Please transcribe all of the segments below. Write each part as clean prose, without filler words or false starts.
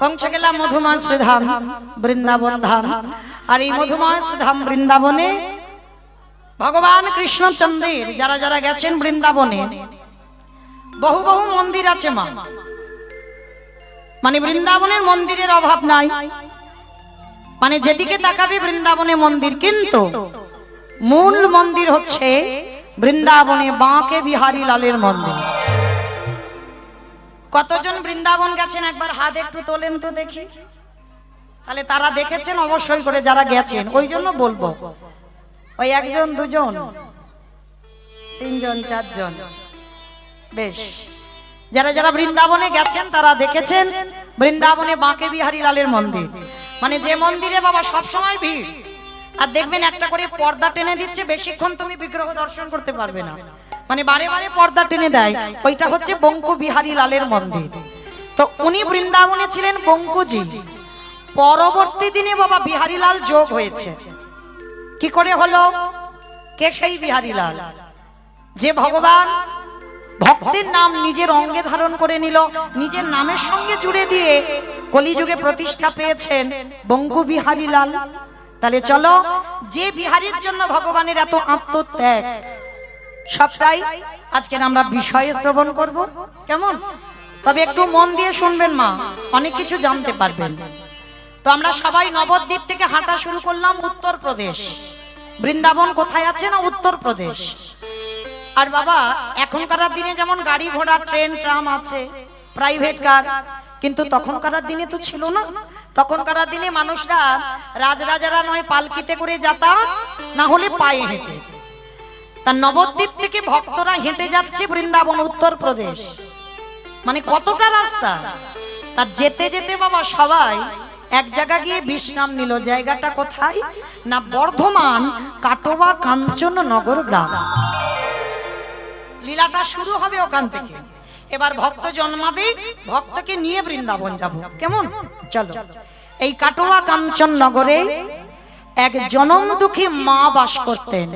পৌঁছে গেলাম মধুময় শ্রীধাম বৃন্দাবন ধাম। আর এই মধুময় শ্রীধাম বৃন্দাবনে ভগবান কৃষ্ণচন্দ্রের যারা যারা গেছেন বৃন্দাবনে বহু বহু মন্দির আছে মা, মানে বৃন্দাবনের মন্দিরের অভাব নাই, মানে যেদিকে তাকাবে বৃন্দাবনে মন্দির, কিন্তু মূল মন্দির হচ্ছে বৃন্দাবনে বাঁকে বিহারী লালের মন্দির। কতজন বৃন্দাবন গেছেন একবার হাত একটু তোলেন তো দেখি, তাহলে তারা দেখেছেন অবশ্যই করে যারা গেছেন। ওই জন্য বলবো ওই একজন দুজন তিনজন চারজন, বেশ যারা যারা বৃন্দাবনে গেছেন তারা দেখেছেন বৃন্দাবনে বাঁকে বিহারী লালের মন্দির, মানে যে মন্দিরে বাবা সব সময় ভিড়। আর দেখবেন একটা করে পর্দা টেনে দিচ্ছে, বেশিক্ষণ তুমি বিগ্রহ দর্শন করতে পারবে না, মানে বারে বারে পর্দা টেনে দেয়। ওইটা হচ্ছে বঙ্কু বিহারী লালের মন্দির। তো উনি বৃন্দাবনে ছিলেন বঙ্কুজি। পরবর্তী দিনে বাবা বিহারী লাল যোগ হয়েছে। কি করে হলো? কে সেই বিহারী লাল? যে ভগবান ভক্তের নাম নিজের অঙ্গে ধারণ করে নিল, নিজের নামের সঙ্গে জুড়ে দিয়ে কলিযুগে প্রতিষ্ঠা পেয়েছেন বঙ্কু বিহারী লাল। তাহলে চলো, যে বিহারীর জন্য ভগবানের এত আত্মত্যাগ, সবটাই আজকে আমরা বিষয়ে শ্রবণ করব। কেমন? তবে একটু মন দিয়ে শুনবেন মা, অনেক কিছু জানতে পারবেন। তো আমরা সবাই নবদ্বীপ থেকে হাঁটা শুরু করলাম উত্তরপ্রদেশ। বৃন্দাবন কোথায় আছে না? উত্তরপ্রদেশ। আর বাবা এখনকার দিনে যেমন গাড়ি ঘোড়া ট্রেন ট্রাম আছে, প্রাইভেট কার, কিন্তু তখনকার দিনে তো ছিল না। তখনকার দিনে মানুষরা রাজরাজারা নয় পালকিতে করে যাতায়াত, না হলে পায়ে হেঁটে। তার নবদ্বীপ থেকে ভক্তরা হেঁটে যাচ্ছে বৃন্দাবন উত্তরপ্রদেশ, মানে কতটা রাস্তা। তার যেতে যেতে বাবা সবাই এক জায়গা গিয়ে বিশ্রাম নিল। জায়গাটা কোথায় না? বর্ধমান কাটোয়া কাঞ্চন নগর গ্রাম। লীলাটা শুরু হবে ওখান থেকে। এবার ভক্ত জন্মাবে, ভক্তকে নিয়ে বৃন্দাবন যাব। কেমন? চলো। এই কাটোয়া কাঞ্চন নগরে এক জনম দুঃখী মা বাস করতেন,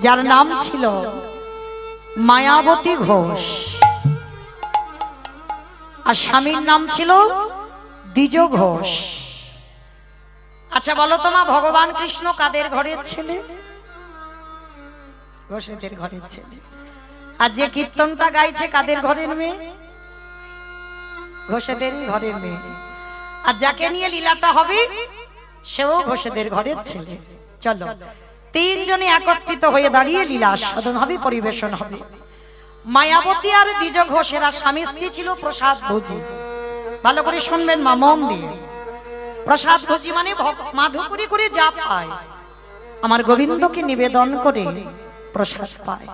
যার নাম ছিল মায়াবতী ঘোষ, আর স্বামীর নাম ছিল দ্বিজ ঘোষ। আচ্ছা বলো তো মা, ভগবান কৃষ্ণ কাদের ঘরের ছেলে? ঘোষেদের ঘরের ছেলে। আর যে কীর্তনটা গাইছে কাদের ঘরের মেয়ে? ঘোষেদের ঘরের মেয়ে। আর যাকে নিয়ে লীলাটা হবে সেও ঘোষেদের ঘরের ছেলে। চলো, তিনজনে একত্রিত হয়ে দাঁড়িয়ে লীলা আস্বাদন হবে, পরিবেশন হবে। মায়াবতী আর দ্বিজ ঘোষেরা স্বামী স্ত্রী ছিল প্রসাদ ভোজি। ভালো করে শুনবেন মা, মন দিয়ে। প্রসাদ ভোজি মানে মাধুকরী করে যা পায় আমার গোবিন্দকে নিবেদন করে প্রসাদ পায়।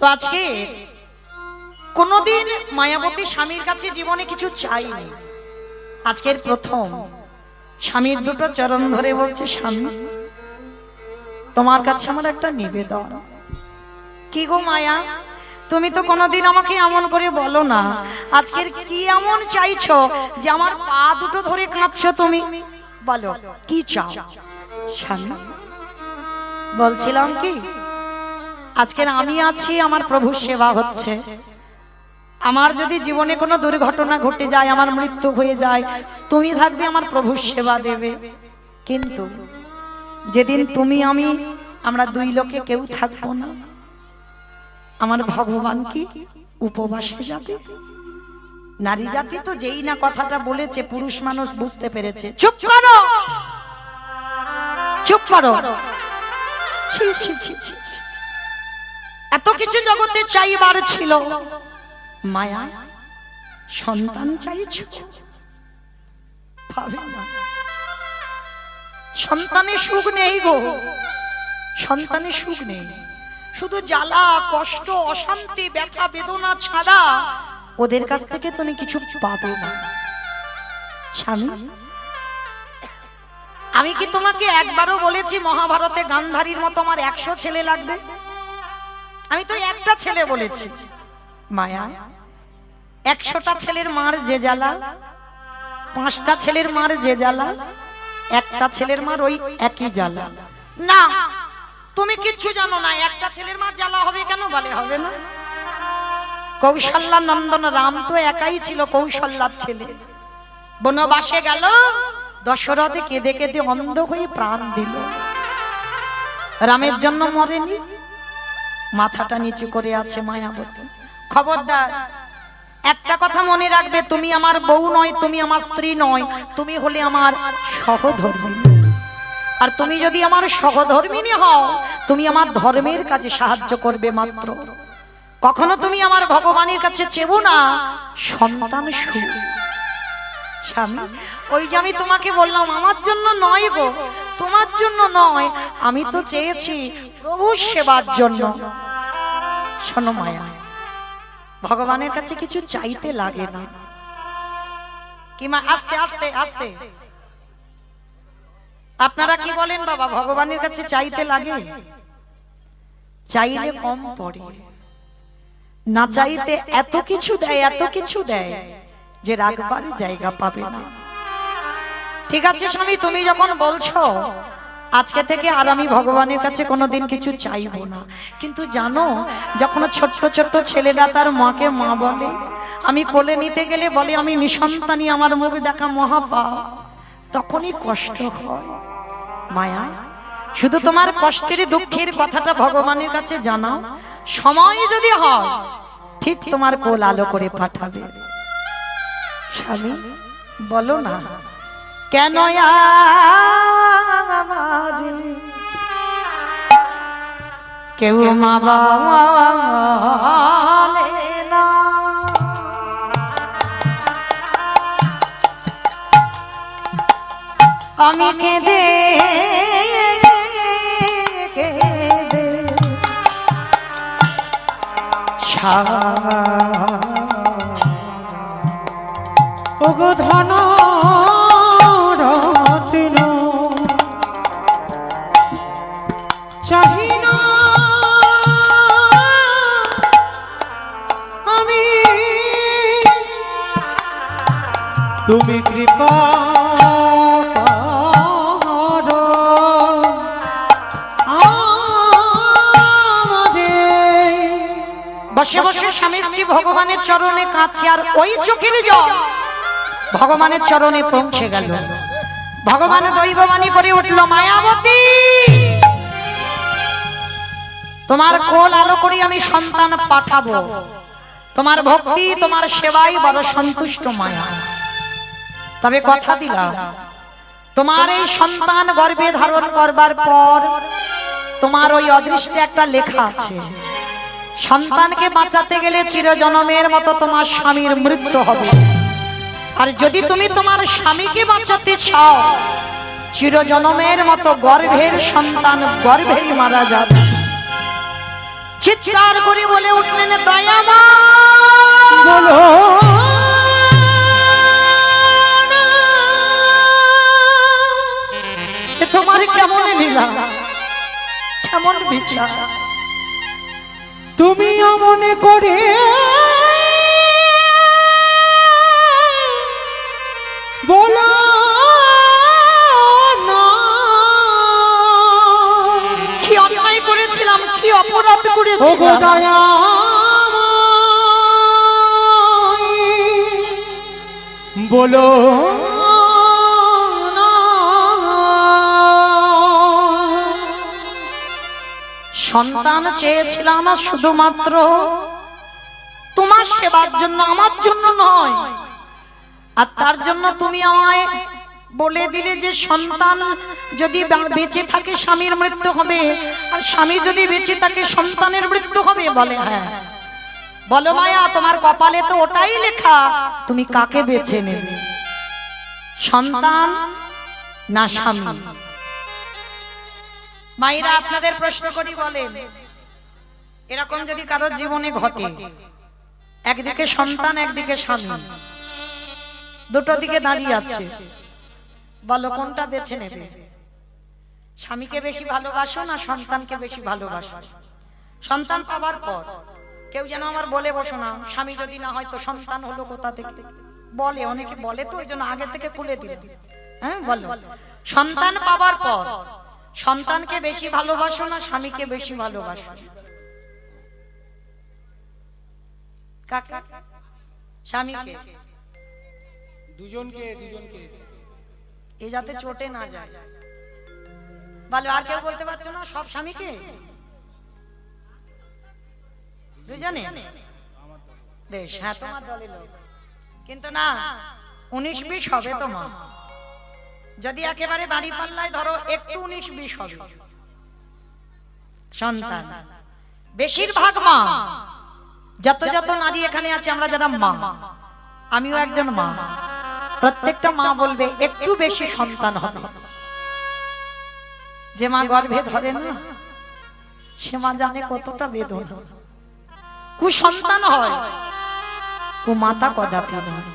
তো আজকে কোনদিন মায়াবতী স্বামীর কাছে জীবনে কিছু চাইনি, আজকের প্রথম স্বামীর দুটো চরণ ধরে বলছে, স্বামী তোমার কাছে আমার একটা নিবেদন। কি গো মায়া, তুমি তো কোনোদিন আমাকে এমন করে বলো না, আজকের কি এমন চাইছো যে আমার পা দুটো ধরে কাঁদছো তুমি? বলো কি চাও? স্বামী বলছিলাম কি, আজকের আমি আছি, আমার প্রভুর সেবা হচ্ছে। আমার যদি জীবনে কোনো দুর্ঘটনা ঘটে যায়, আমার মৃত্যু হয়ে যায়, তুমি থাকবে আমার প্রভুর সেবা দেবে। কিন্তু যেদিন তুমি আমি আমরা দুই লোকে কেউ থাকবো না, আমার ভগবান কি উপবাসে যাবে? নারী জাতি তো যেই না কথাটা বলেছে পুরুষ মানুষ বুঝতে পেরেছে। চুপ করো, চুপ করো। ছি ছি ছি ছি, এত কিছু জগতে চাইবার ছিল, মায়া সন্তান চাইছো? ভাবে না, সন্তানে সুখ নেই গো, সন্তানে সুখ নেই। শুধু জ্বালা কষ্ট অশান্তি ব্যথা বেদনা ছাড়া ওদের কাছ থেকে তুমি কিছু পাবে না। স্বামী আমি কি তোমাকে একবারও বলেছি মহাভারতে গান্ধারীর মতো আমার 100 ছেলে লাগবে? আমি তো একটা ছেলে বলেছি। মায়া 100টা ছেলের মার যে জ্বালা, 5টা ছেলের মার যে জ্বালা, একটা ছেলের মার ওই একই জ্বালা। না তুমি কিচ্ছু জানো না, একটা ছেলের মার জ্বালা হবে কেন? বলে হবে না। কৌশল্যা নন্দন রাম তো একাই ছিল, কৌশল্যার ছেলে। বনবাসে গেল, দশরথ কেঁদে কেঁদে অন্ধ হয়ে প্রাণ দিল। রামের জন্য মরেনি, মাথাটা নিচু করে আছে মায়াবতী। খবরদার, একটা কথা মনে রাখবে, তুমি আমার বউ নয়, তুমি আমার স্ত্রী নয়, তুমি হলে আমার সহধর্মিণী। আর তুমি যদি আমার সহধর্মিণী হও, তুমি আমার ধর্মের কাজে সাহায্য করবে মাত্র। কখনো তুমি আমার ভগবানের কাছে চেবো না সন্তান সুখ। স্বামী, ওই যে আমি তোমাকে বললাম আমার জন্য নয় গো, তোমার জন্য নয়, আমি তো চেয়েছি প্রভুর সেবার জন্য। শোনো মায়া, ভগবানের কাছে কিছু চাইতে লাগে না। কি মা, আস্তে আস্তে আস্তে। আপনারা কি বলেন বাবা, ভগবানের কাছে চাইতে লাগে? চাইলে কম পড়ে, না চাইতে এত কিছু দেয়, এত কিছু দেয় যে রাখবার জায়গা পাবে না। ঠিক আছে স্বামী, তুমি যখন বলছো আজকে থেকে আর আমি ভগবানের কাছে কোনোদিন কিছু চাইবো না। কিন্তু জানো, যখন ছোট্ট ছোট্ট ছেলেরা তার মাকে মা বলে, আমি কোলে নিতে গেলে বলে আমি নিঃসন্তানী, আমার মুখ দেখা মহাপাপ, তখনই কষ্ট হয়। মায়া, শুধু তোমার কষ্টের দুঃখের কথাটা ভগবানের কাছে জানাও, সময় যদি হয় ঠিক তোমার কোল আলো করে পাঠাবে। স্বামী বলো না, কেন কেউ মা বলে না, আমি কেঁদে কেঁদে ওগো ধন রত্ন চাহি না আমি, তুমি কৃপা করো আমাদের। বসে বসে স্বামী স্ত্রী ভগবানের চরণে কাঁদছে, আর ওই চোখের জল ভগবানের চরণে পৌঁছে গেল। ভগবান দৈববাণী করে উঠল, মায়াবতী, তোমার কোল আলো করে আমি সন্তান পাঠাবো। তোমার ভক্তি, তোমার সেবাই বড় সন্তুষ্ট মায়া। তবে কথা দিলাম, তোমার এই সন্তান গর্ভে ধারণ করবার পর তোমার ওই অদৃষ্টে একটা লেখা আছে, সন্তানকে বাঁচাতে গেলে চিরজনমের মতো তোমার স্বামীর মৃত্যু হবে। আর যদি তুমি তোমার স্বামীকে বাঁচাতে চাও, চিরজনমের মতো গর্ভের সন্তান গর্ভেই মারা যাবে। চিৎকার করে বলে উঠলেন, দয়ামা বলো তোমার কেমন লীলা, কেমন বিচার, তুমি মনে করে বলো না, কি অন্যায় করেছিলাম, কি অপরাধ ওগো করেছিলাম। দয়াময় বলো না। সন্তান চেয়েছিলাম শুধুমাত্র তোমার সেবার জন্য, আমার জন্য নয়। আর তার জন্য তুমি আমায় বলে দিলে যে সন্তান যদি বেঁচে থাকে স্বামীর মৃত্যু হবে, আর স্বামী যদি বেঁচে থাকে সন্তানের মৃত্যু হবে। বলে হ্যাঁ। বলো মায়া, তোমার কপালে তো ওটাই লেখা, তুমি কাকে বেছে নেবে, সন্তান না স্বামী? মায়েরা আপনাদের প্রশ্ন করি, বলেন এরকম যদি কারোর জীবনে ঘটে, একদিকে সন্তান একদিকে স্বামী, দুটো দিকে দাঁড়িয়ে আছে, বলো কোনটা বেছে নেবে? স্বামীকে বেশি ভালোবাসো না সন্তানকে বেশি ভালোবাসো? সন্তান পাওয়ার পর কেউ যেন আমার বলে বসো না, স্বামী যদি না হয় তো সন্তান হলো কোথা থেকে, বলে, অনেকে বলে, তো ওই জন্য আগে থেকে খুলে দিল। হ্যাঁ বলো, সন্তান পাওয়ার পর সন্তানকে বেশি ভালোবাসো না স্বামীকে বেশি ভালোবাসো? কাকে? স্বামীকে। দুজনকে এ যাতে চোটে না যায়। বলো, আর কেউ বলতে পারছো না? সব স্বামীকে দুজনে? বেশ, হ্যাঁ তোমার দলের লোক, কিন্তু না 19-20 হবে তোমার। যদি একেবারে দাঁড়ি পাল্লায় ধরো একটু 19-20 হবে সন্তান। বেশিরভাগ মা, যত যত নারী এখানে আছে আমরা যারা মা, আমিও একজন মা, প্রত্যেকটা মা বলবে একটু বেশি সন্তান হবে। যে মা গর্ভে ধরে না সে মা জানে কতটা বেদনা। কুসন্তান হয়, ও মাতা কদাপি নয়।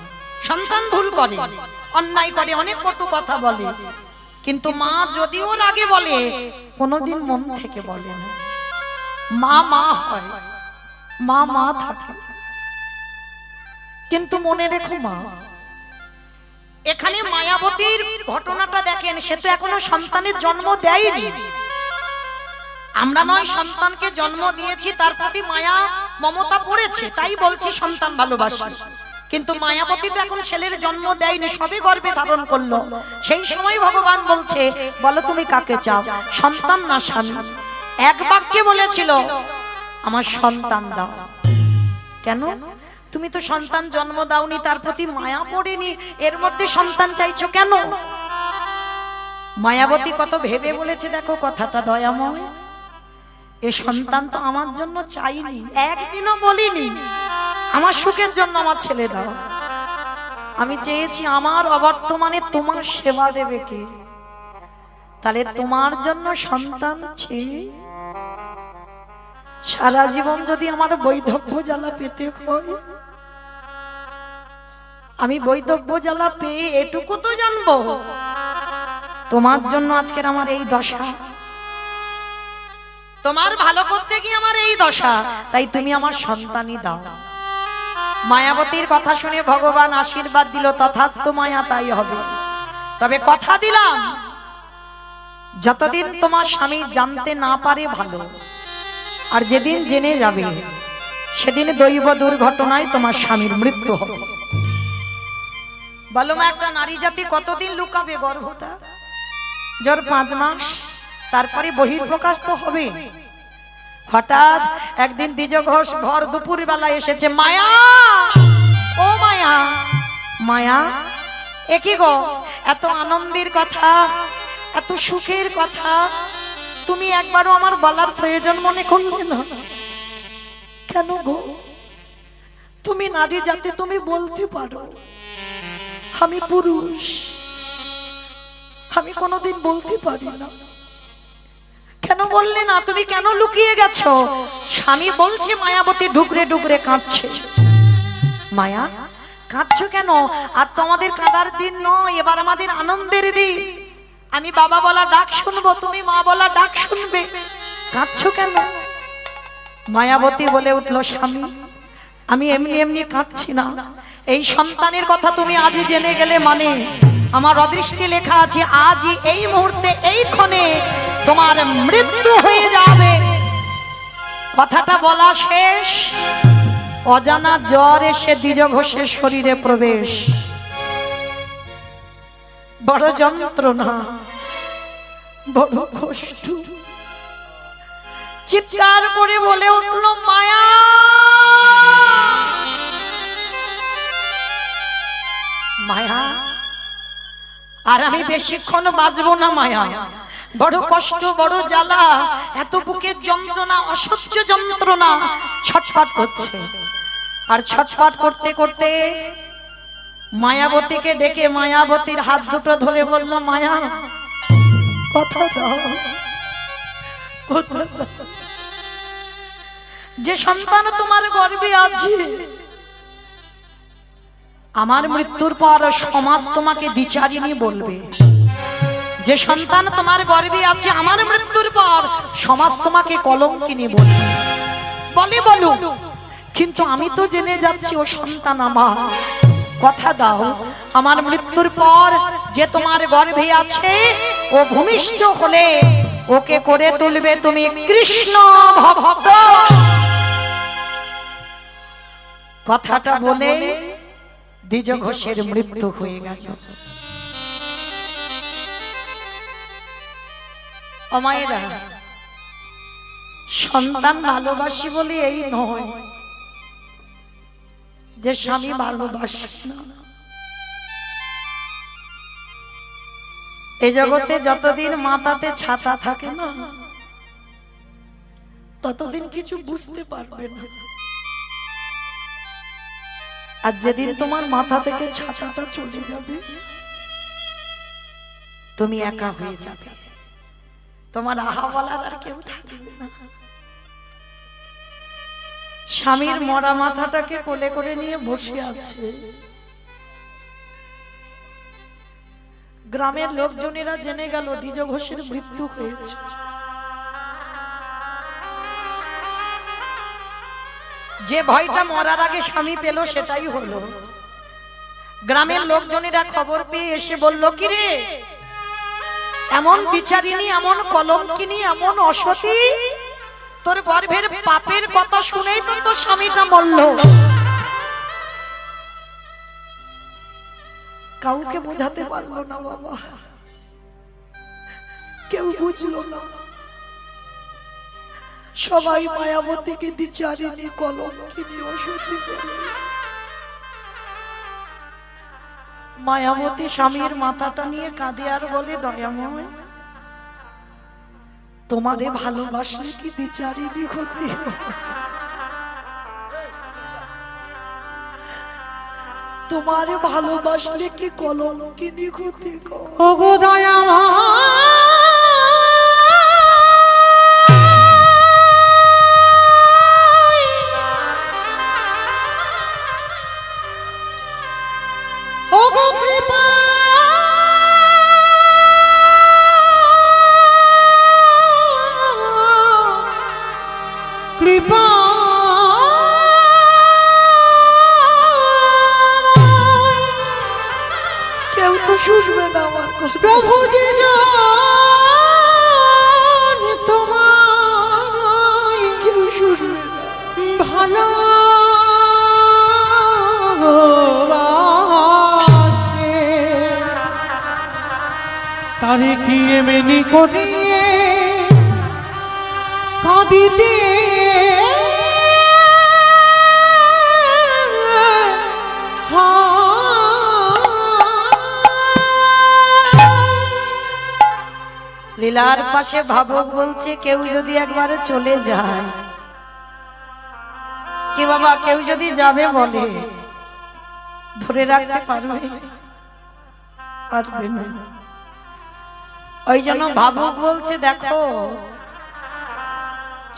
সন্তান ভুল করে, অন্যায় করে, অনেক কটু কথা বলে, কিন্তু মা যদিও রাগে বলে কোনোদিন মন থেকে বলে না। মা মা হয়, মা মা থাকে। কিন্তু মনে রেখো মা, এখানে মায়াবতীর ঘটনাটা দেখেন, সে তো এখনো সন্তানের জন্ম দেয়নি। আমরা নয় সন্তানকে জন্ম দিয়েছি, তার প্রতি মায়া মমতা পড়েছে, তাই বলছি সন্তান ভালোবাসি। কিন্তু মায়াবতী তো এখন ছেলের জন্ম দেয়নি, সবে গর্ভে ধারণ করলো। সেই সময় ভগবান বলছে, বলো তুমি কাকে চাও, সন্তান না স্বামী? এক বাক্যে বলেছিল, আমার সন্তান দাও। কেন? তুমি তো সন্তান জন্ম দাওনি, তার প্রতি মায়া পড়েনি, এর মধ্যে সন্তান চাইছো কেন? মায়াবতী কত ভেবে বলেছে, দেখো কথাটা দয়াময়, এ সন্তান তো আমার জন্য চাইনি, একদিনও বলিনি আমার সুখের জন্য আমার ছেলে দাও। আমি চেয়েছি আমার অবর্তমানে তোমার সেবা দেবে কে, তাহলে তোমার জন্য সন্তান চেয়ে সারা জীবন যদি আমার বৈধব্য জ্বালা পেতে হয়, আমি বৈধব্য জ্বালা পেয়ে এটুকু তো জানবো, তোমার জন্য আজকের আমার এই দশা, তোমার ভালো করতে গিয়ে আমার এই দশা, তাই তুমি আমার সন্তানই দাও। মায়াবতীর কথা শুনে ভগবান আশীর্বাদ দিল, তথাস্তু মায়া, তাই হবে। তবে কথা দিলাম, যতদিন তোমার স্বামী জানতে না পারে ভালো, আর যেদিন জেনে যাবে সেদিন দৈব দুর্ঘটনায় তোমার স্বামীর মৃত্যু হবে। বলো মা, একটা নারী জাতি কতদিন লুকাবে গর্ভটা? জোর 5 মাস, তারপরে বহির্প্রকাশ তো হবে। হঠাৎ একদিন দ্বিজ ঘোষ ভর দুপুর বেলা এসেছে, মায়া, ও মায়া, মায়া, এ কি গো, এত আনন্দের কথা, এত সুখের কথা তুমি একবারও আমার বলার প্রয়োজন মনে করলে না? কেন গো? তুমি নারী জাতি, তুমি বলতে পারো, আমি পুরুষ, আমি কোনোদিন বলতে পারি না। কেন বললে না? তুমি কেন লুকিয়ে গেছো? স্বামী বলছে, মায়াবতী ডুগরে ডুগরে কাঁদছে। মায়া, কাঁদছো কেন? আর তো আমাদের কাঁদার দিন নয়, এবার আমাদের আনন্দের দিন। আমি বাবা বলা ডাক শুনবো, তুমি মা বলা ডাক শুনবে, কাঁদছো কেন? মায়াবতী বলে উঠলো, স্বামী, আমি এমনি এমনি কাঁদছি না, এই সন্তানের কথা তুমি আজই জেনে গেলে মানে আমার অদৃষ্টে লেখা আছে, আজই এই মুহূর্তে এই ক্ষণে তোমার মৃত্যু হয়ে যাবে। কথাটা বলা শেষ, অজানা জ্বর এসে দ্বিজ ঘোষের শরীরে প্রবেশ। বড় যন্ত্রণা, বড় কষ্ট, চিৎকার করে বলে উঠল, মায়া, মায়া, আর আমি বেশিক্ষণ বাঁচবো না মায়া, বড় কষ্ট, বড় জ্বালা, এত বুকের যন্ত্রণা, অসহ্য যন্ত্রণা, ছটফট করছে। আর ছটফট করতে করতে মায়াবতীকে ডেকে মায়াবতীর হাত দুটো ধরে বলল, মায়া, কথা দাও, কথা দাও, যে সন্তান তোমার গর্ভে আছে, আমার মৃত্যুর পর সমাজ তোমাকে দ্বিচারিণী বলবে। যে সন্তান তোমার গর্ভে আছে, আমার মৃত্যুর পর সমাজ তোমাকে কলঙ্কিনী বলবে। বলে বলো, কিন্তু আমি তো জেনে যাচ্ছি ও সন্তান আমার। কথা দাও, আমার মৃত্যুর পর যে তোমার গর্ভে আছে, ও ভূমিষ্ঠ হলে ওকে করে তুলবে তুমি কৃষ্ণ ভক্ত। কথাটা বলে দ্বিজ ঘোষের মৃত্যু হয়ে গেল। ও মায়েরা, সন্তান ভালোবাসি বলে এই নয় যে স্বামী ভালোবাসে না। এই জগতে যতদিন মাথাতে ছাতা থাকে না, ততদিন কিছু বুঝতে পারবে না। আর যেদিন তোমার মাথা থেকে ছাতাটা চলে যাবে, তুমি একা হয়ে যাবে, তোমার আহা বলার আর কেউ থাকবে না। স্বামীর মরা মাথাটাকে কোলে করে নিয়ে বসে আছে। গ্রামের লোকজনেরা জেনে গেল দ্বিজ ঘোষের মৃত্যু হয়েছে। যে ভয়টা মরার আগে স্বামী পেল সেটাই হলো। গ্রামের লোকজনেরা খবর পেয়ে এসে বলল, কি রে, এমন বিচারিনী, এমন কলঙ্কিনী, এমন অসতী, তোর গর্ভের পাপের কথা শুনেই তো তোর স্বামীটা মরল। কাউকে বোঝাতে পারলো না বাবা, কেউ বুঝলো না। সবাই মায়াবতীকে দ্বিচারিণী, কলঙ্কিনী, অসতী বলে। মায়াবতী স্বামীর মাথাটা নিয়ে কাঁদে আর বলে, দয়াময়, তোমারে ভালোবাসলে কি দ্বিচারিণী হতে? তোমারে ভালোবাসলে কি কলঙ্কিনী হতে? ওগো দয়াময়, ওগো কৃপা, কৃপা কেউ তো শুনবে না আমার কথা। প্রভু যে তোমায় কেউ শুনবে না। ভালো তারে কি এমনি করিয়ে কাঁদিতে লীলার পাশে ভাবক বলছে, কেউ যদি একবারে চলে যায়, কি বাবা, কেউ যদি যাবে বলে, ধরে রাখতে পারবে? পারবে না। ওই জন্য ভাবক বলছে, দেখো,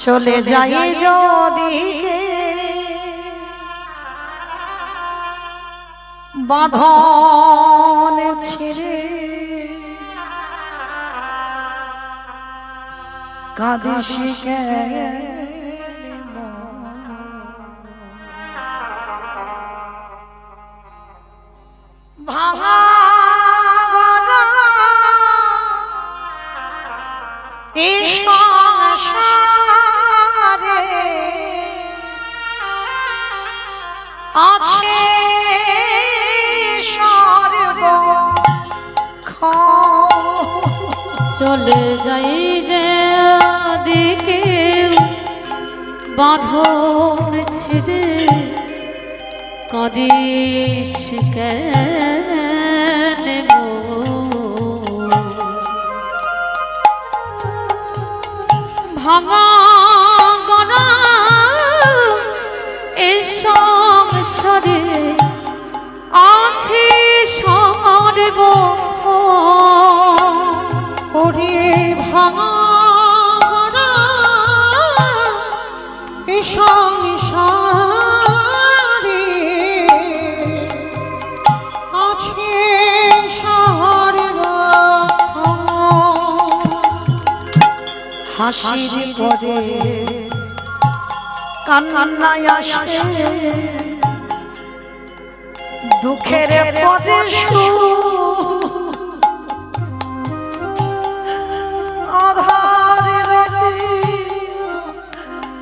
চলে যাই যদি বাঁধন ছেড়ে, কাঁদিস কেন ভাঙা এই সংসারে আছে স্বর্গ, চলে যাই যে দিকে বাঁধন ছেড়ে, কাঁদিস কেন ভাঙা গনা এই সংসারে আছে স্বর্গ, ওরে ভাঙা গড়া এই সংসারে আছে স্বর্গ। হাসির পরে কান্নায় আসে, দুঃখের পরে আধার রাতে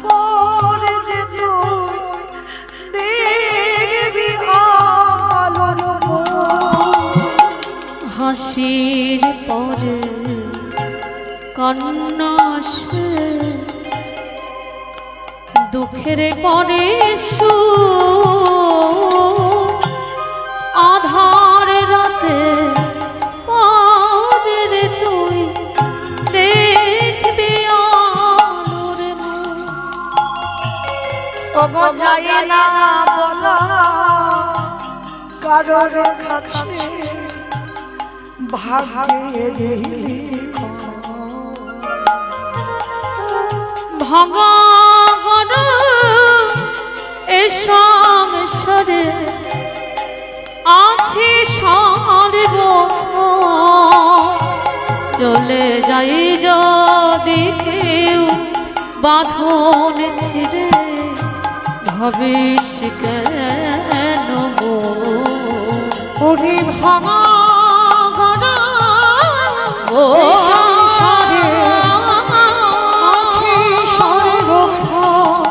পরে যে তুই দেখবি আলো, হাসির পরে কান্না আসে, দুঃখের পরে সুখ, আধার রাতে পরের তুই দেখবি আলোর মুখ। ওগো যাই না বলা কারোর কাছে ভাগের ভাঙা গড়া এ সংসারে আছে সর্বক্ষণ, চলে যাই যদি কেউ বাঁধন ছেড়ে, ভাবিস কেন গো? ওরে ভাঙা গড়া ও এ সংসারে আছে সর্বক্ষণ,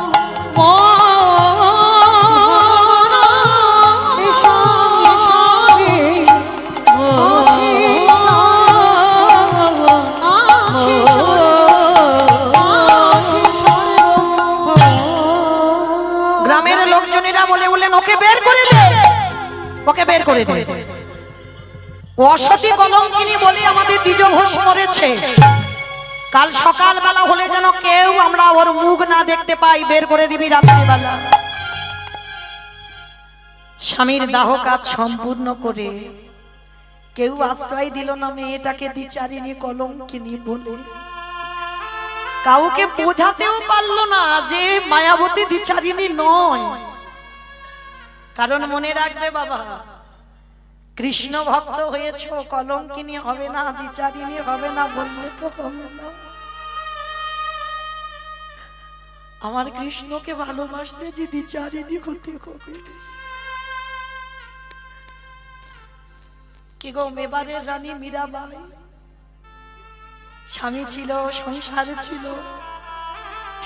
এ সংসারে আছে সর্বক্ষণ। গ্রামের লোকজনেরা বলে বললেন ওকে বের করে দে, ওকে বের করে দে। অসতী কলঙ্কিনী বলে আমাদের দ্বিজ ঘোষ মরেছে। কাল সকালবেলা হলে যেন কেউ আমরা ওর মুখ না দেখতে পাই, বের করে দিবি রাত্রিবেলা। স্বামীর দাহ কাজ সম্পূর্ণ করে কেউ আশ্রয় দিল না মেয়েটাকে দ্বিচারিণী কলঙ্কিনী বলে। কাউকে বোঝাতেও পারলো না যে মায়াবতী দ্বিচারিণী নয়। কারণ মনে রাখবে বাবা, কৃষ্ণ ভক্ত হয়েছ, কলঙ্কিনী হবে না, দ্বিচারিণী হবে না বললে তো হবে না। আমার কৃষ্ণকে ভালোবাসলে যে দ্বিচারিণী হতে হবে। কি গো, মেবারের রানী মীরাবাই স্বামী ছিল, সংসার ছিল,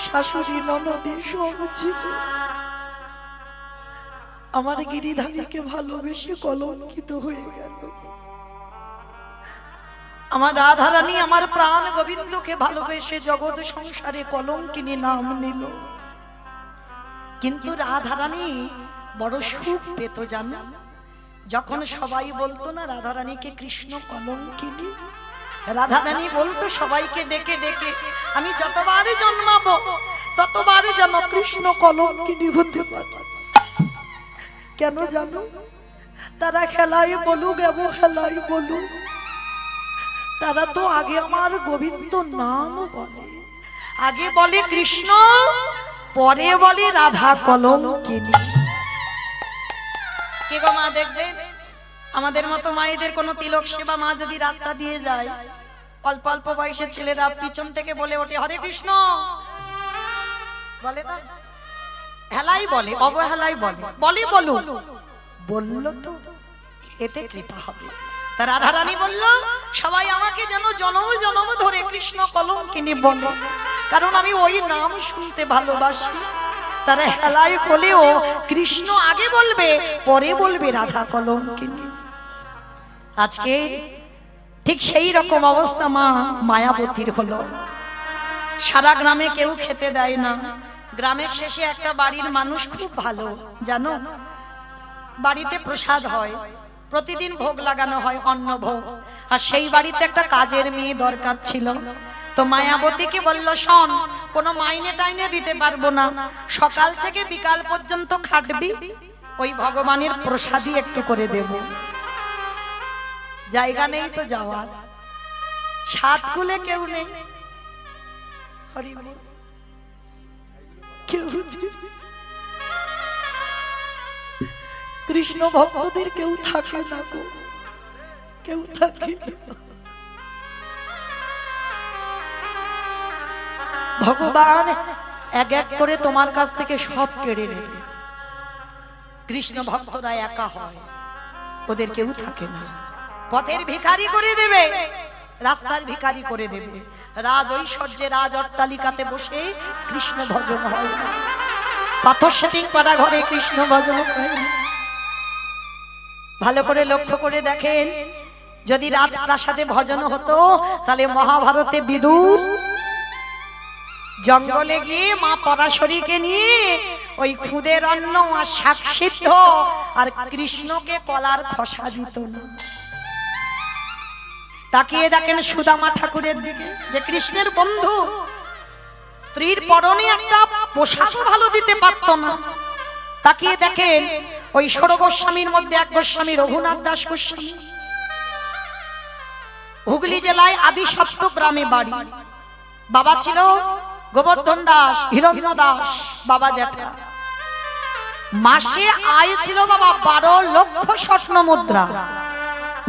শাশুড়ি ননদী সব ছিল। আমার গিরিধারীকে ভালোবেসে কলঙ্কিত হয়ে গেল। আমার রাধারানী আমার প্রাণ গোবিন্দকে ভালোবেসে জগৎ সংসারে কলঙ্কিনী নাম নিল। কিন্তু রাধারানী বড় সুখ পেত জানো, যখন সবাই বলতো না রাধারানীকে কৃষ্ণ কলঙ্কিনী, রাধারানী বলতো সবাইকে ডেকে ডেকে, আমি যতবারই জন্মাবো ততবারই যেন কৃষ্ণ কলঙ্কিনী হতে পারে। কেন জানো? তারা খেলাই বলুক এবং খেলাই বলুক, তারা তো আগে আমার গোবিন্দ নাম বলে, আগে বলে কৃষ্ণ, পরে বলে রাধা কলঙ্কিনী। কে গো মা, দেখবেন আমাদের মতো মায়েদের কোনো তিলক সেবা মা যদি রাস্তা দিয়ে যায়, অল্প অল্প বয়সের ছেলেরা পিছন থেকে বলে ওঠে হরে কৃষ্ণ, বলে না? হেলাই বলে, অবহেলাই বলে, বলি বলু, বললো তো এতে কৃপা হবে। তা রাধারানী বলল সবাই আমাকে যেন জনম জনম ধরে কৃষ্ণ কলঙ্কিনী বলে, কারণ আমি ওই নাম শুনতে ভালোবাসি। তারা হেলাই হলেও কৃষ্ণ আগে বলবে, পরে বলবে রাধা কলঙ্কিনী। আজকে ঠিক সেই রকম অবস্থা মা মায়াবতীর হলো। সারা গ্রামে কেউ খেতে দেয় না। গ্রামের শেষে একটা বাড়ির মানুষ খুব ভালো জানো, বাড়িতে প্রসাদ হয়, প্রতিদিন ভোগ লাগানো হয়, অন্ন ভোগ। আর সেই বাড়িতে একটা কাজের মেয়ে দরকার ছিল। তো মায়াবতীকে বলল, শোন, কোনো মাইনে টাইনে দিতে পারবো না, সকাল থেকে বিকাল পর্যন্ত খাটবি, ওই ভগবানের প্রসাদই একটু করে দেব। জায়গা নেই তো যাওয়ার, সাত কুলে কেউ নেই, হরি বল, কেউ নেই। কৃষ্ণ ভক্তদের কেউ থাকে না গো, কেউ থাকে না। ভগবান এক এক করে তোমার কাছ থেকে সব কেড়ে নেবে। কৃষ্ণ ভক্তরা একা হয়, ওদের কেউ থাকে না। পথের ভিখারি করে দেবে, রাস্তার ভিখারি করে দেবে। রাজ ঐশ্বর্যে রাজ অট্টালিকাতে বসে কৃষ্ণ ভজন হয় না, পাথর সেটিং করা ঘরে কৃষ্ণ ভজন হয় না। ভালো করে লক্ষ্য করে দেখেন, যদি রাজপ্রাসাদে ভজন হতো তাহলে মহাভারতে বিদুর জঙ্গলে গিয়ে মা পরাশরীকে নিয়ে ওই খুদের অন্ন আর শাক সিদ্ধ আর কৃষ্ণকে কলার খসা দিত না। তাকিয়ে দেখেন সুদামা ঠাকুরের দিকে, যে কৃষ্ণের বন্ধু, স্ত্রীর পরনে একটা পোশাক ভালো দিতে পারত না। তাকিয়ে দেখেন ওই ষোড় গোস্বামীর মধ্যে এক গোস্বামী রঘুনাথ দাস গোস্বামী, হুগলি জেলায় আদি সপ্ত গ্রামে বাড়ি। বাবা ছিল গোবর্ধন দাস, হিরণ্য দাস বাবা জ্যাঠা। মাসে আয় ছিল বাবা 12 লক্ষ স্বর্ণ মুদ্রা।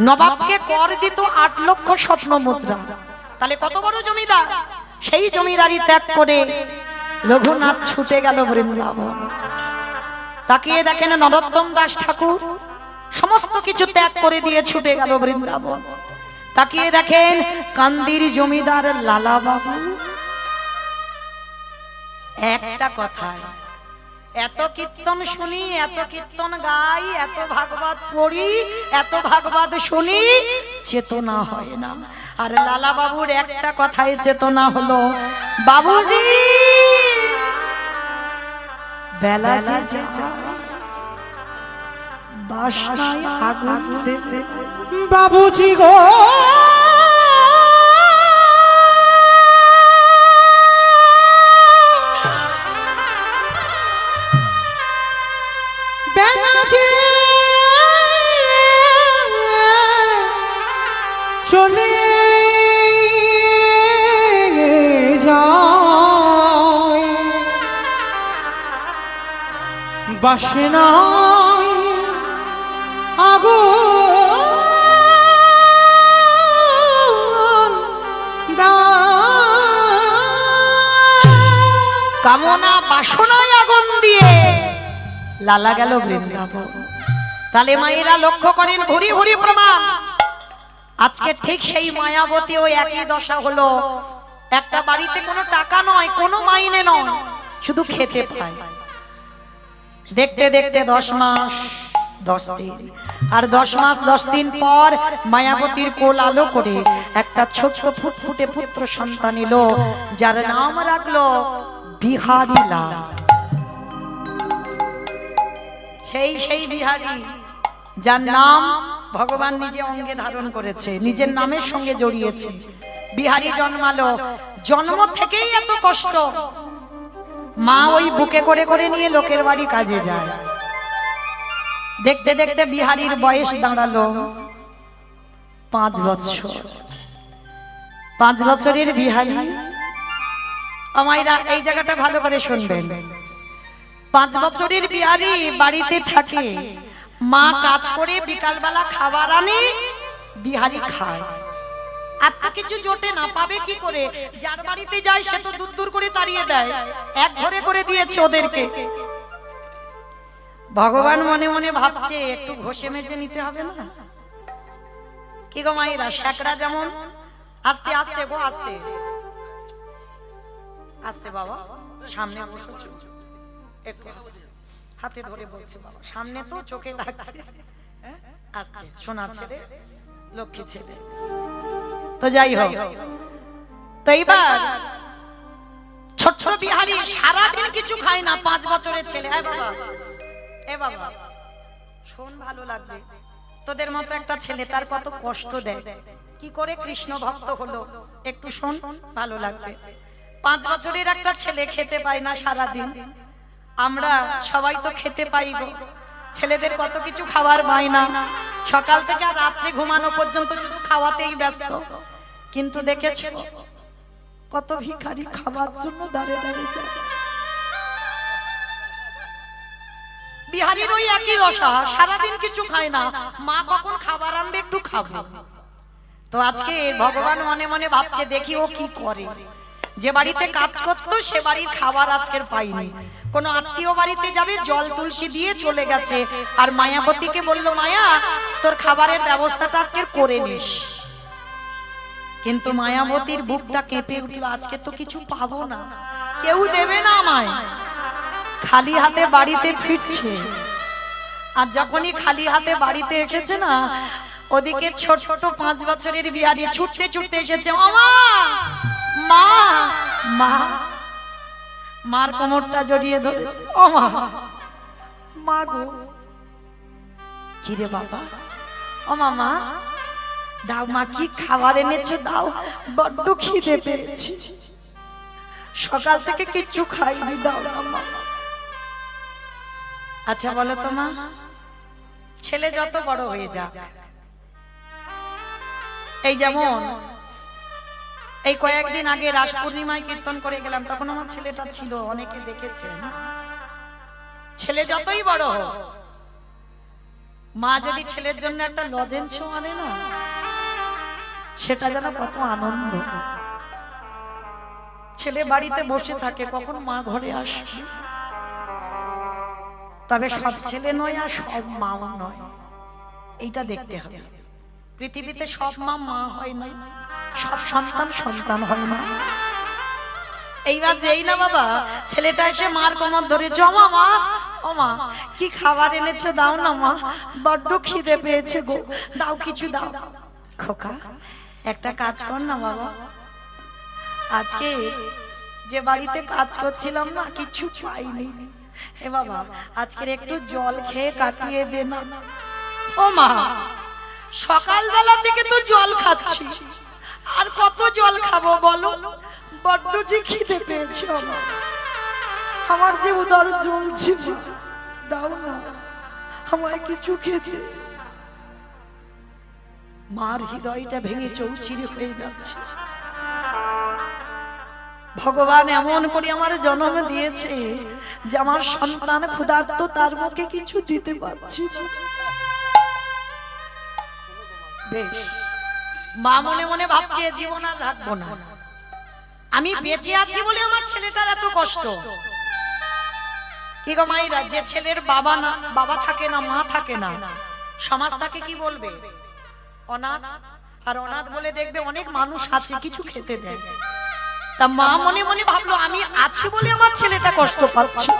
নবাবকে কর দিত 8 লক্ষ স্বর্ণ মুদ্রা। তাহলে কত বড় জমিদার! সেই জমিদারি ত্যাগ করে রঘুনাথ ছুটে গেল বৃন্দাবন। তাকিয়ে দেখেন নরোত্তম দাস ঠাকুর সমস্ত কিছু ত্যাগ করে দিয়ে ছুটে গেল বৃন্দাবন। তাকিয়ে দেখেন কান্দির জমিদার লালা বাবু, একটা কথায় এত কীর্তন শুনি, এত কীর্তন গাই, এত ভাগবত পড়ি, এত ভাগবত শুনি, চেতনা হয় না। আর লালা বাবুর একটা কথায় চেতনা হলো, বাবুজি বেলা যে যায় বাসনায় আগুন দেবে। বাবুজি গো বেলা যে চলে যায় বাসনায় আগুন কামনা বাসনায় আগুন দিয়ে লালা গেল বৃন্দাবন। তাহলে মায়েরা লক্ষ্য করেন, ভুরি ভুরি প্রমাণ। আজকে ঠিক সেই মায়াবতী ওই একই দশা হলো। একটা বাড়িতে কোনো টাকা নয়, কোনো মাইনে নয়, শুধু খেতে পায়। দেখতে দেখতে 10 মাস 10 দিন, আর 10 মাস 10 দিন পর মায়াবতীর কোল আলো করে একটা ছোট্ট ফুটফুটে পুত্র সন্তান এলো, যার নাম রাখলো বিহারী লাল। সেই বিহারী, যার নাম ভগবান নিজে অঙ্গে ধারণ করেছে, নিজের নামের সঙ্গে জড়িয়েছে। বিহারী জন্মালো, জন্ম থেকেই এত কষ্ট। মা ওই বুকে করে করে নিয়ে লোকের বাড়ি কাজে যায়। দেখতে দেখতে বিহারীর বয়স দাঁড়ালো 5 বছর। 5 বছরের বিহারী, আমায়রা এই জায়গাটা ভালো করে শুনবেন। 5 বছরের বিহারী বাড়িতে থাকে, মা কাজ করে বিকালবেলা খাবার আনে, বিহারী খায়। আর তা কিছু জোটে না, পাবে কি করে? যার বাড়িতে যায় সে তো দূর দূর করে তাড়িয়ে দেয়, এক ঘরে করে দিয়েছে ওদেরকে। ভগবান মনে মনে ভাবছে একটু ঘষে মেজে নিতে হবে না? কি গো মায়েরা, শেকড়া যেমন আস্তে আস্তে গো, আস্তে আস্তে বাবা, সামনে বসেছো একটু আস্তে, হাতে ধরে বলছে বাবা, সামনে তো চোখে লাগছে, আস্তে, সোনা ছেলে, লক্ষ্মী ছেলে। তো যাই হোক, তো এইবার ছোট্ট বিহারী সারাদিন কিছু খায় না, 5 বছরের ছেলে। এ বাবা শোন, ভালো লাগবে, তোদের মতো একটা ছেলে তার কত কষ্ট দেয়, কি করে কৃষ্ণ ভক্ত হলো, একটু শোন, ভালো লাগবে। 5 বছরের একটা ছেলে খেতে পায় না সারাদিন। আমরা সবাই তো খেতে পাই গো, ছেলেদের কত কিছু খাবার পায় না, সকাল থেকে রাত্রে ঘুমানো পর্যন্ত শুধু খাওয়াতেই ব্যস্ত। কিন্তু দেখেছো কত ভিখারি খাবার জন্য দাঁড়ে দাঁড়িয়ে যায়। বিহারীর ওই একই দশা, সারাদিন কিছু খায় না, মা কখন খাবার আনবে একটু খাবো। তো আজকে ভগবান মনে মনে ভাবছে দেখি ও কি করে। যে বাড়িতে কাজ করতো সে বাড়ির খাবার আজকের পাইনি, কোন আত্মীয় বাড়িতে যাবে, জল তুলসী দিয়ে চলে গেছে, আর মায়াবতীকে বলল, মায়া তোর খাবারের ব্যবস্থাটা আজকের করে নিস। কিন্তু মায়াবতীর বুকটা কেঁপে উঠল, আজকে তো কিছু পাবো না, কেউ দেবে না আমায়, খালি হাতে বাড়িতে ফিরছে। আর যখনই খালি হাতে বাড়িতে এসেছে না, ওদিকে ছোট 5 বছরের বিহারি ছুটতে ছুটতে এসেছে, মামা মা মা, মার কোমরটা জড়িয়ে ধরেছে। ও মা, মা গো, কি রে বাবা? ও মামা দাও, মা কি খাবার এনেছো দাও, বড্ড খিদে পেয়েছি, সকাল থেকে কিচ্ছু খাইনি, দাও না মা। আচ্ছা বলো তো মা, ছেলে যত বড় হয়ে যাক, এই যেমন এই কয়েকদিন আগে রাস পূর্ণিমায় কীর্তন করে গেলাম, তখন আমার ছেলেটা ছিল, অনেকে দেখেছেন, ছেলে যতই বড় হোক, মা যদি ছেলের জন্য একটা লজেন্স আনে না, সেটা যেন কত আনন্দ। ছেলে বাড়িতে বসে থাকে, কখন মা ঘরে আসবে। তবে সব ছেলে নয় আর সব মাও নয়, এইটা দেখতে হবে। পৃথিবীতে সব মা মা হয় না, সব সন্তান সন্তান হয় না। এইবার যেই না বাবা ছেলেটা এসে মার কোমর ধরে, জমা মা, ও মা কি খাবার এনেছো দাও না মা, বড্ড খিদে পেয়েছে গো, দাও কিছু দাও। খোকা একটা কাজ কর না বাবা, আজকে যে বাড়িতে কাজ করছিলাম না কিছু পাইনি, হে বাবা আজকের একটু জল খেয়ে কাটিয়ে দে না। ও মা সকালবেলা থেকে তো জল খাচ্ছি, আর কত জল খাবো বলো, বড্ড যে খিদে পেয়েছে আমার যে উদর জ্বলছে, দাও না আমায় কিছু খেতে। মার হৃদয়টা ভেঙে চৌচিরে হয়ে যাচ্ছে। ভগবান এমন করে আমার জন্ম দিয়েছে যে আমার সন্তান ক্ষুধার্ত, তার মুখে কিছু দিতে পারছি না। বেশ, মা মনে মনে ভাবছে জীবন আর রাখবো না, আমি বেঁচে আছি বলে আমার ছেলেটার এত কষ্ট। কি গো মাইরা, যে ছেলের বাবা না, বাবা থাকে না, মা থাকে না, সমাজ তাকে কি বলবে? অনাথ। আর অনাথ বলে দেখবে অনেক মানুষ আছে কিছু খেতে দেয়। তা মা মনে মনে ভাবলো আমি আছি বলে আমার ছেলেটা কষ্ট পাচ্ছে,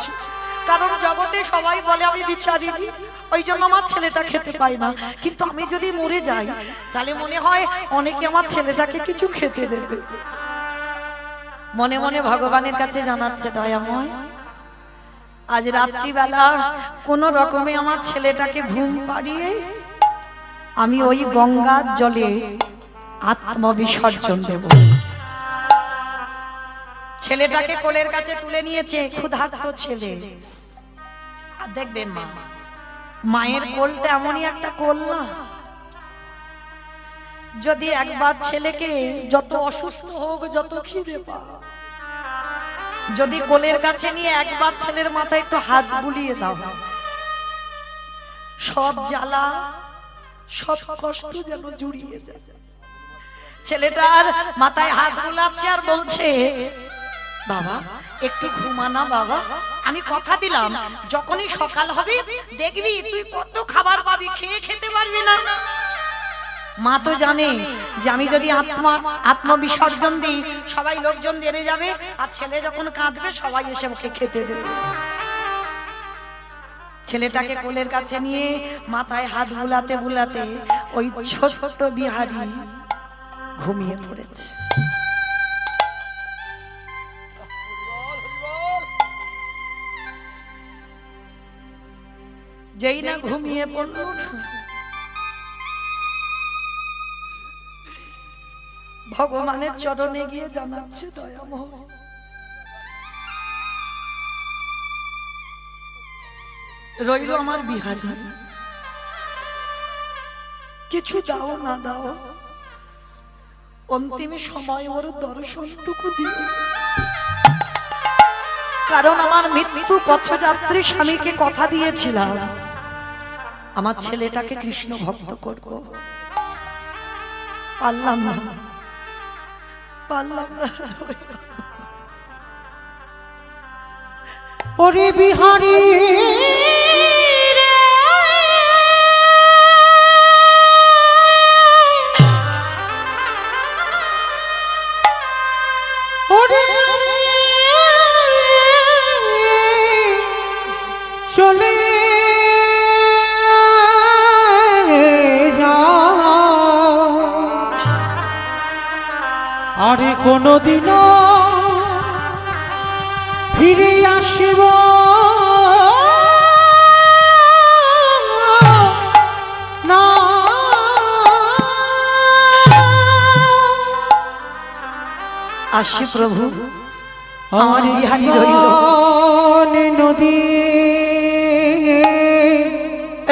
কারণ জগতে সবাই বলে আমি বিচারিনি, ওই জন্য আমার ছেলেটা খেতে পায় না। কিন্তু আমি যদি মরে যাই তাহলে মনে হয় অনেকে আমার ছেলেটাকে কিছু খেতে দেবে। মনে মনে ভগবানের কাছে জানাচ্ছে, দয়াময় আজ রাত্রিবেলা কোন রকমে আমার ছেলেটাকে ঘুম পাড়িয়ে আমি ওই গঙ্গার জলে আত্মবিসর্জন দেব। ছেলেটাকে কোলের কাছে তুলে নিয়েছে, ক্ষুধার্ত ছেলে। আর দেখবেন মা, মায়ের কোলটা এমনই একটা কোল না, যদি একবার ছেলেকে যত অসুস্থ হোক, যত খিদে পাক, যদি কোলের কাছে নিয়ে একবার ছেলের মাথায় একটু হাত বুলিয়ে দাও, সব জ্বালা সব কষ্ট যেন জুড়িয়ে যায়। ছেলেটার মাথায় হাত বুলাচ্ছে আর বলছে, বাবা একটু ঘুমানা বাবা, আমি কথা দিলাম যখনই সকাল হবে দেখবি তুই কত খাবার পাবি, খেয়ে খেতে পারবি না। মা তো জানে যে আমি যদি আত্মবিসর্জন দিই সবাই লোকজন জেনে যাবে, আর ছেলে যখন কাঁদবে সবাই এসে ওকে খেতে দেবে। ছেলেটাকে কোলের কাছে নিয়ে মাথায় হাত বুলাতে বুলাতে ওই ছোট্ট বিহারি ঘুমিয়ে পড়েছে। যেই না ঘুমিয়ে পড়ল, ভগবানের চরণে গিয়ে জানাচ্ছে, দয়াময় রইল আমার বিহারি, কিছু দাও না দাও, অন্তিম সময় ওর দর্শনটুকু দিও, কারণ আমার মৃত্যু পথযাত্রী স্বামীকে কথা দিয়েছিলাম আমার ছেলেটাকে কৃষ্ণ ভক্ত করব, পারলাম না, পারলাম না। ওরে বিহারি ওরে চলে যা আরে কোনদিনও ফিরে আসিব না। আসি প্রভু, আমার বিহারী রইল। নদী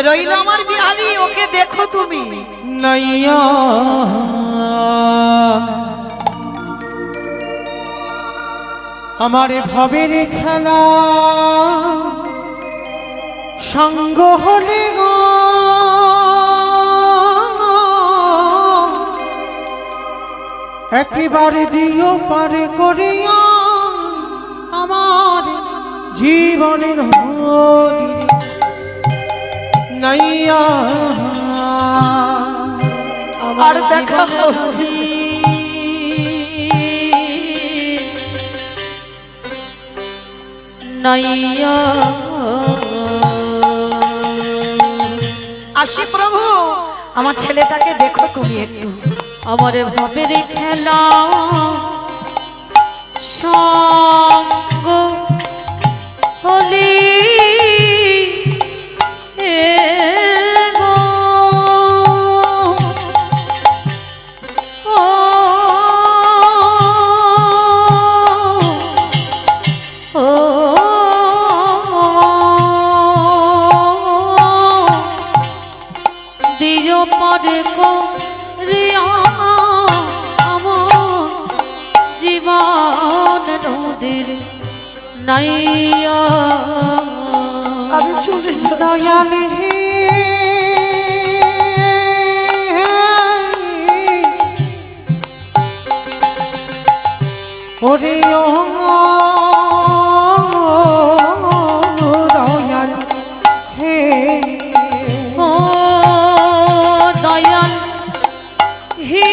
রইল আমার বিহারি, ওকে দেখো তুমি। নাইয়া আমার ভবের খেলা সঙ্গ হলে গো একেবারে দিও পারে করিয়া আমার জীবনের নদী নাইয়া আর দেখা হবে। নাইয়া আসি প্রভু, আমার ছেলেটাকে দেখো তুমি একটু। আমার ভাবের খেলা সঙ্গ হলি গো, ও দিও পরে করিয়া আমার জীবন নদীর নাইয়া। আমি চলে যাই। দয়াল হে ওরে ও দয়াল হে ও দয়াল হি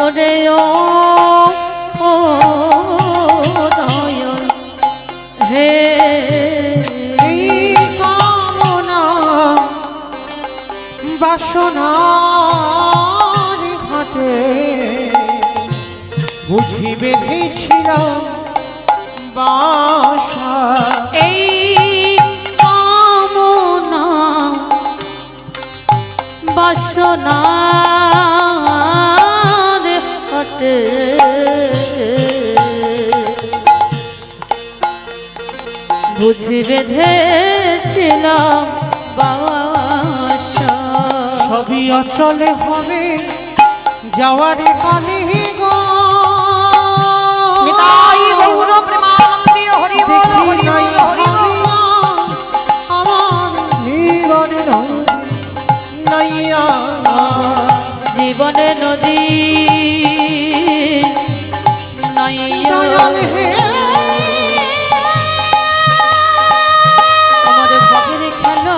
ওরে ও দয়াল হে এই কামনা বাসনার ঘাটে বুঝি বেঁধেছিলাম বাসা। এই কামনা বাসনার হাটে বুঝি বেঁধেছিলাম বাসা। সবই অচলে হবে যাওয়ার কালে গো নিতাই গৌর প্রেমানন্দে হরি বল, দেখি হরি নাই বল, হরি বল। ভাবিয়া আমার জীবনের নাইয়া জীবনে নদী নাইয়া। দয়াল হে আমার ভাবের খেলা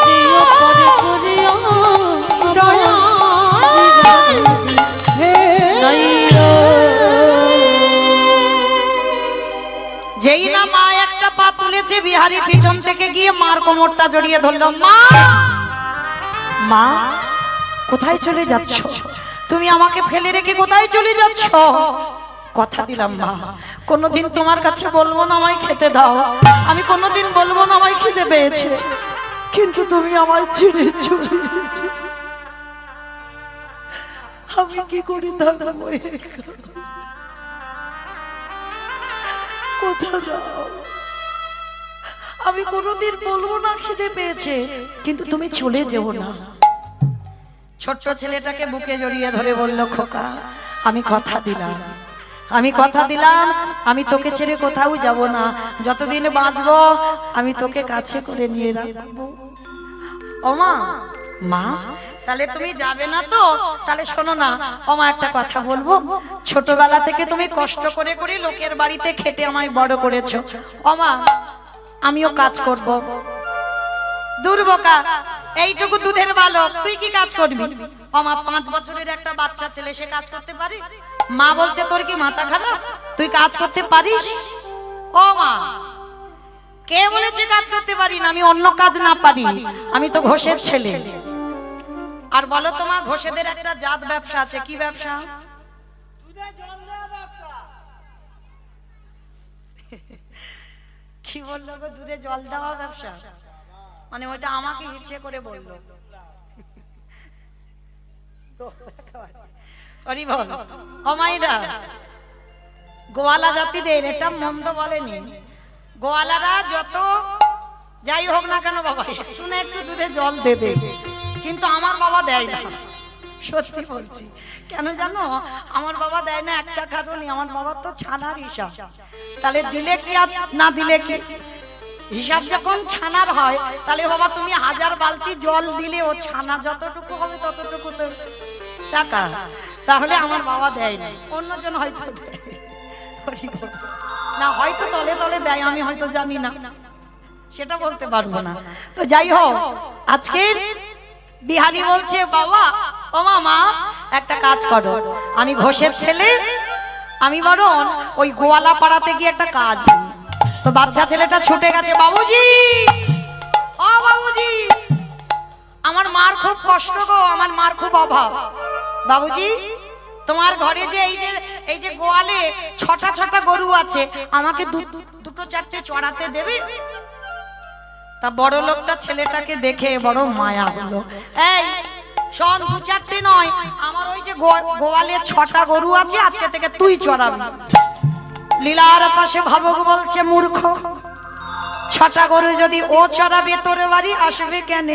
দিও পরে করিয়া দয়াল হে নাইয়া। যেই না মা একটা পা তুলেছে, বিহারি পিছন থেকে গিয়ে মার কোমরটা জড়িয়ে ধরলো। মা, মা কোথায় চলে যাচ্ছ? তুমি আমাকে ফেলে রেখে কোথায় চলে যাচ্ছ? কথা দিলাম মা, কোনোদিন তোমার কাছে বলবো না আমায় খেতে দাও, আমি কোনোদিন বলবো না আমায় খিদে পেয়েছে, কিন্তু তুমি আমায় ছেড়ে চলে গেছো। আমি কি করি থাকবো? কোথা দাও, আমি কোনোদিন বলবো না খিদে পেয়েছে, কিন্তু তুমি চলে যেও না। ছোট্ট ছেলেটাকে বুকে জড়িয়ে ধরে বলল, খোকা আমি কথা দিলাম, আমি কথা দিলাম, আমি তোকে ছেড়ে কোথাও যাব না, যতদিন বাঁচবো আমি তোকে কাছে করে নিয়ে রাখবো। ও মা, মা তাহলে তুমি যাবে না তো? তাহলে শোনো না ওমা, একটা কথা বলবো। ছোটবেলা থেকে তুমি কষ্ট করে করে লোকের বাড়িতে খেটে আমায় বড় করেছো। ওমা আমিও কাজ করব। দুর্বোকা এইটুকু দুধের বালক, তুই কি কাজ করবি? ও মা, 5 বছরের একটা বাচ্চা ছেলে, সে কাজ করতে পারে? মা বলছে তোর কি মাথা খারাপ, তুই কাজ করতে পারিস? ও মা, কে বলেছে কাজ করতে পারি না? আমি অন্য কাজ না পারি, আমি তো ঘোষের ছেলে। আর বলো তোমার ঘোষেদের একটা জাত ব্যবসা আছে, কি ব্যবসা? কি বললো গো? দুধে জল দেওয়া ব্যবসা? মানে ওইটা আমাকে হিরসে করে বললো। হরি বল। ও মাইরা, গোয়ালা জাতিদের এটা মন্দ বলেনি। গোয়ালারা যত যাই হোক না কেন বাবা, একটু না একটু দুধে জল দেবে, কিন্তু আমার বাবা দেয় না। সত্যি বলছি। কেন জানো আমার বাবা দেয় না? একটা কারণে, আমার বাবার তো ছানার হিসাব। তাহলে দিলে কি আর না দিলে কি? হিসাব যখন ছানার হয়, তাহলে বাবা তুমি 1000 বালতি জল দিলে ও ছানা যতটুকু হবে ততটুকু তো টাকা। তাহলে আমার বাবা দেয় না, অন্যজন হয়তো দেয়। না হয়তো তলে তলে দেয়, আমি হয়তো জানি না, সেটা বলতে পারবো না। তো যাই হোক, আজকে বিহারি বলছে বাবা, ও মা, একটা কাজ করো, আমি ঘোষের ছেলে, আমি বরং ওই গোয়ালা পাড়াতে গিয়ে একটা কাজ করি। তো বাচ্চা ছেলেটা ছুটে গেছে, বাবুজি, ও বাবুজি, আমার মার খুব কষ্ট গো, আমার মার খুব অভাব। বাবুজি, তোমার ঘরে যে এই যে গোয়ালে 6টা গরু আছে, আমাকে দুটো 4টে চড়াতে দেবে? তা বড় লোকটা ছেলেটাকে দেখে বড় মায়া হলো। এই শোন, 2-4টে নয়, আমার ওই যে গোয়ালে 6টা গরু আছে, আজকে থেকে তুই চড়াবি। লীলার পাশে ভাবক বলছে, মূর্খ, 6টা গরু যদি ও চড়াবে তোর বাড়ি আসবে কেন?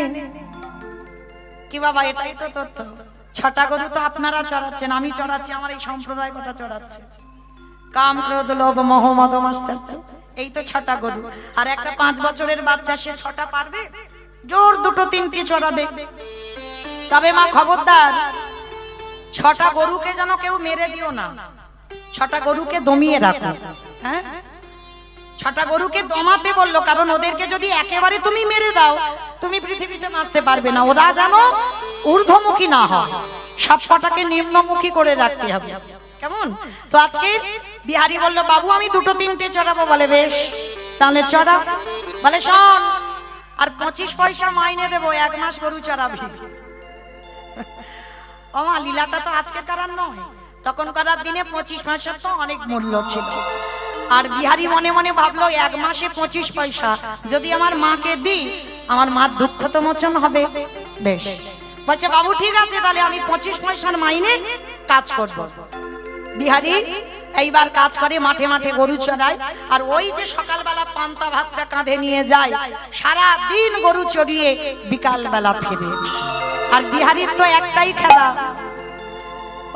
কি বাবা, এটাই তো তথ্য। 6টা গরু তো আপনারা চড়াচ্ছেন, আমি চড়াচ্ছি, আমার এই সম্প্রদায় গোটা চড়াচ্ছে। কাম, ক্রোধ, লোভ, মোহ, মদ, মাশ্চর্য, এই তো 6টা গরু। আর একটা 5 বছরের বাচ্চা, সে 6টা পারবে? জোর 2-3টে চড়াবে। তবে মা খবরদার, 6টা গরুকে যেন কেউ মেরে দিও না, 6টা গরুকে দমিয়ে রাখো। হ্যাঁ, 6টা গরুকে দমাতে বললো, কারণ ওদেরকে যদি একেবারে তুমি মেরে দাও, তুমি পৃথিবীতে বাঁচতে পারবে না। ওরা যেন ঊর্ধ্বমুখী না হয়, সব কটাকে নিম্নমুখী করে রাখতে হবে, কেমন? তো আজকে বিহারি বললো, বাবু আমি 2-3টে চড়াবো। বলে বেশ, তাহলে চড়া। বলে শোন, আর 25 পয়সা মাইনে দেবো, 1 মাস গরু চড়াবি। ও মা, লীলাটা তো আজকে কারার নয়, তখনকার দিনে 25 পয়সা তো অনেক মূল্য ছিল। আর বিহারি মনে মনে ভাবলো, 1 মাসে 25 পয়সা যদি আমার মাকে দিই, আমার মার দুঃখ তো মোচন হবে। বেশ, বলছে বাবু ঠিক আছে, তাহলে আমি 25 পয়সার মাইনে কাজ করব। বিহারি এইবার কাজ করে, মাঠে মাঠে গরু চড়ায়। আর ওই যে সকালবেলা পান্তা ভাতটা কাঁধে নিয়ে যায়, সারা দিন গরু চড়িয়ে বিকাল বেলা ফেরে। আর বিহারির তো একটাই খেলা,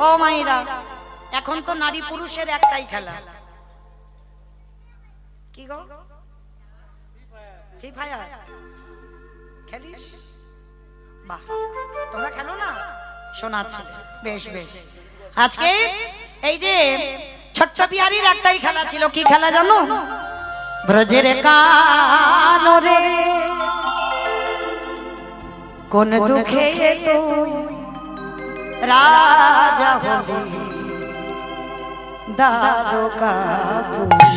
ও মাইরা, এখন তো নারী পুরুষের একটাই খেলা। কি গো? ফ্রি ফায়ার খেলিস? বাহ, তোমরা খেলো না? শোনাচ্ছে, বেশ বেশ। আজকে এই যে ছোট্ট বিহারির একটাই খেলা ছিল, কি খেলা জানো? ব্রজের কানরে কোন দুঃখে তুই রাজা হলি দ্বারকাপুরী।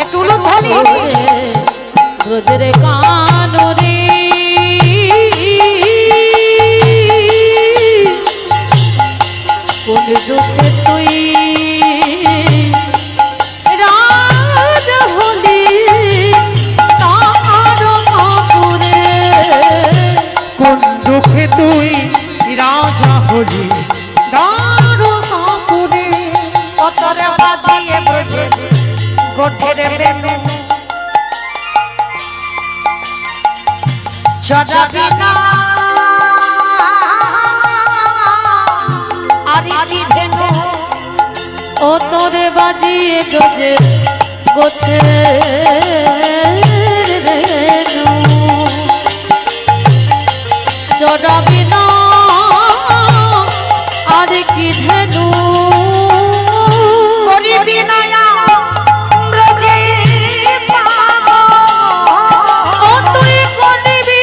একটু উলুধ্বনি। ব্রজের কানরে কোন দুঃখে তুই রাজা হলি দ্বারকাপুরে। কোন দুঃখে তুই রাজা হলি দ্বারকাপুরে। পতরে বাজিয়ে ব্রজে গোঠের বেনু চড়াবি না আরি ধেনু। ও তোরে বাজিয়ে গজে গোঠে চড়াবি না আর কি ধেনু। করিবি না ব্রজে পাগল। ও তুই করবি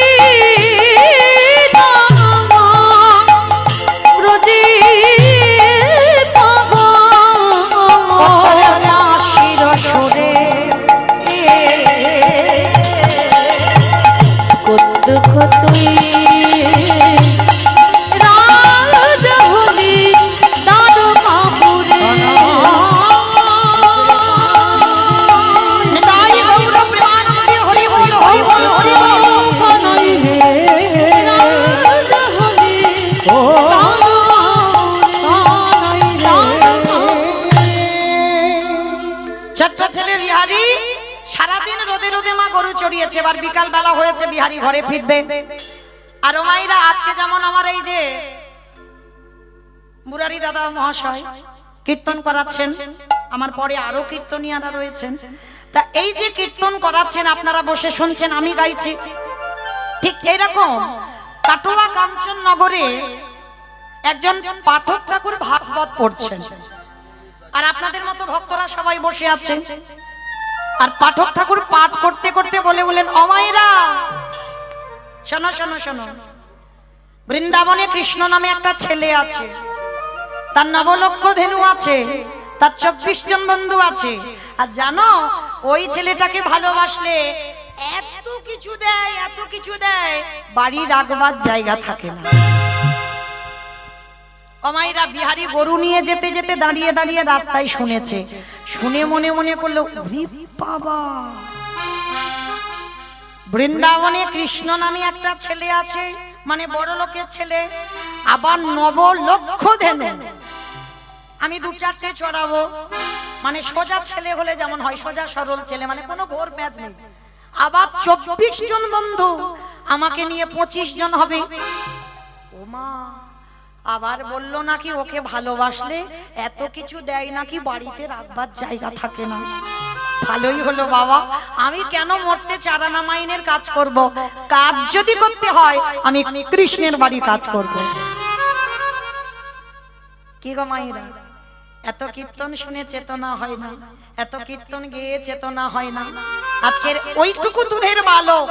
গরু চড়িয়েছে, এবার বিকাল বেলা হয়েছে, বিহারি ঘরে ফিরবে। আর ও মাইরা, আজকে যেমন আমার এই যে মুরারি দাদা মহাশয় কীর্তন করাচ্ছেন, আমার পরে আরো কীর্তনিয়ারা রয়েছেন, তা এই যে কীর্তন করাচ্ছেন আপনারা বসে শুনছেন, আমি গাইছি, ঠিক এইরকম কাটোয়া কাঞ্চননগরে একজন পাঠক ঠাকুর ভাগবত পড়ছেন, আর আপনাদের মতো ভক্তরা সবাই বসে আছেন। আর পাঠক ঠাকুর পাঠ করতে করতে বলেন, অমাইরা শোনো শোনো শোনো, বৃন্দাবনে কৃষ্ণ নামে একটা ছেলে আছে, তার নবলক্ষ ধেনু আছে, তার 24 জন বন্ধু আছে, আর জানো ওই ছেলেটাকে ভালোবাসলে এত কিছু দেয়, এত কিছু দেয়, বাড়ি রাখবার জায়গা থাকে না। অমাইরা বিহারি গরু নিয়ে যেতে যেতে দাঁড়িয়ে দাঁড়িয়ে রাস্তায় শুনেছে, শুনে মনে মনে করলো, বাবা, বৃন্দাবনে কৃষ্ণ নামে একটা ছেলে আছে, মানে বড় লোকের ছেলে, আবার নবলক্ষ ধেনু, আমি 2-4টে চড়াবো, মানে সোজা ছেলে হলে যেমন হয়, সোজা সরল ছেলে, মানে কোনো ঘোর প্যাঁচ নেই, আবার 24 জন বন্ধু, আমাকে নিয়ে 25 জন হবে। ওমা, আবার বললো নাকি ওকে ভালোবাসলে এত কিছু দেয় নাকি, বাড়িতে রাখবার জায়গা থাকে না। ভালোই হলো বাবা, আমি কেন মরতে চারানা মাইনের কাজ করব, কাজ যদি করতে হয় আমি কৃষ্ণের বাড়ি কাজ করব। কি গো মাইরা, এত কীর্তন শুনে চেতনা হয় না, এত কীর্তন গেয়ে চেতনা হয় না। আজকের ওইটুকু দুধের বালক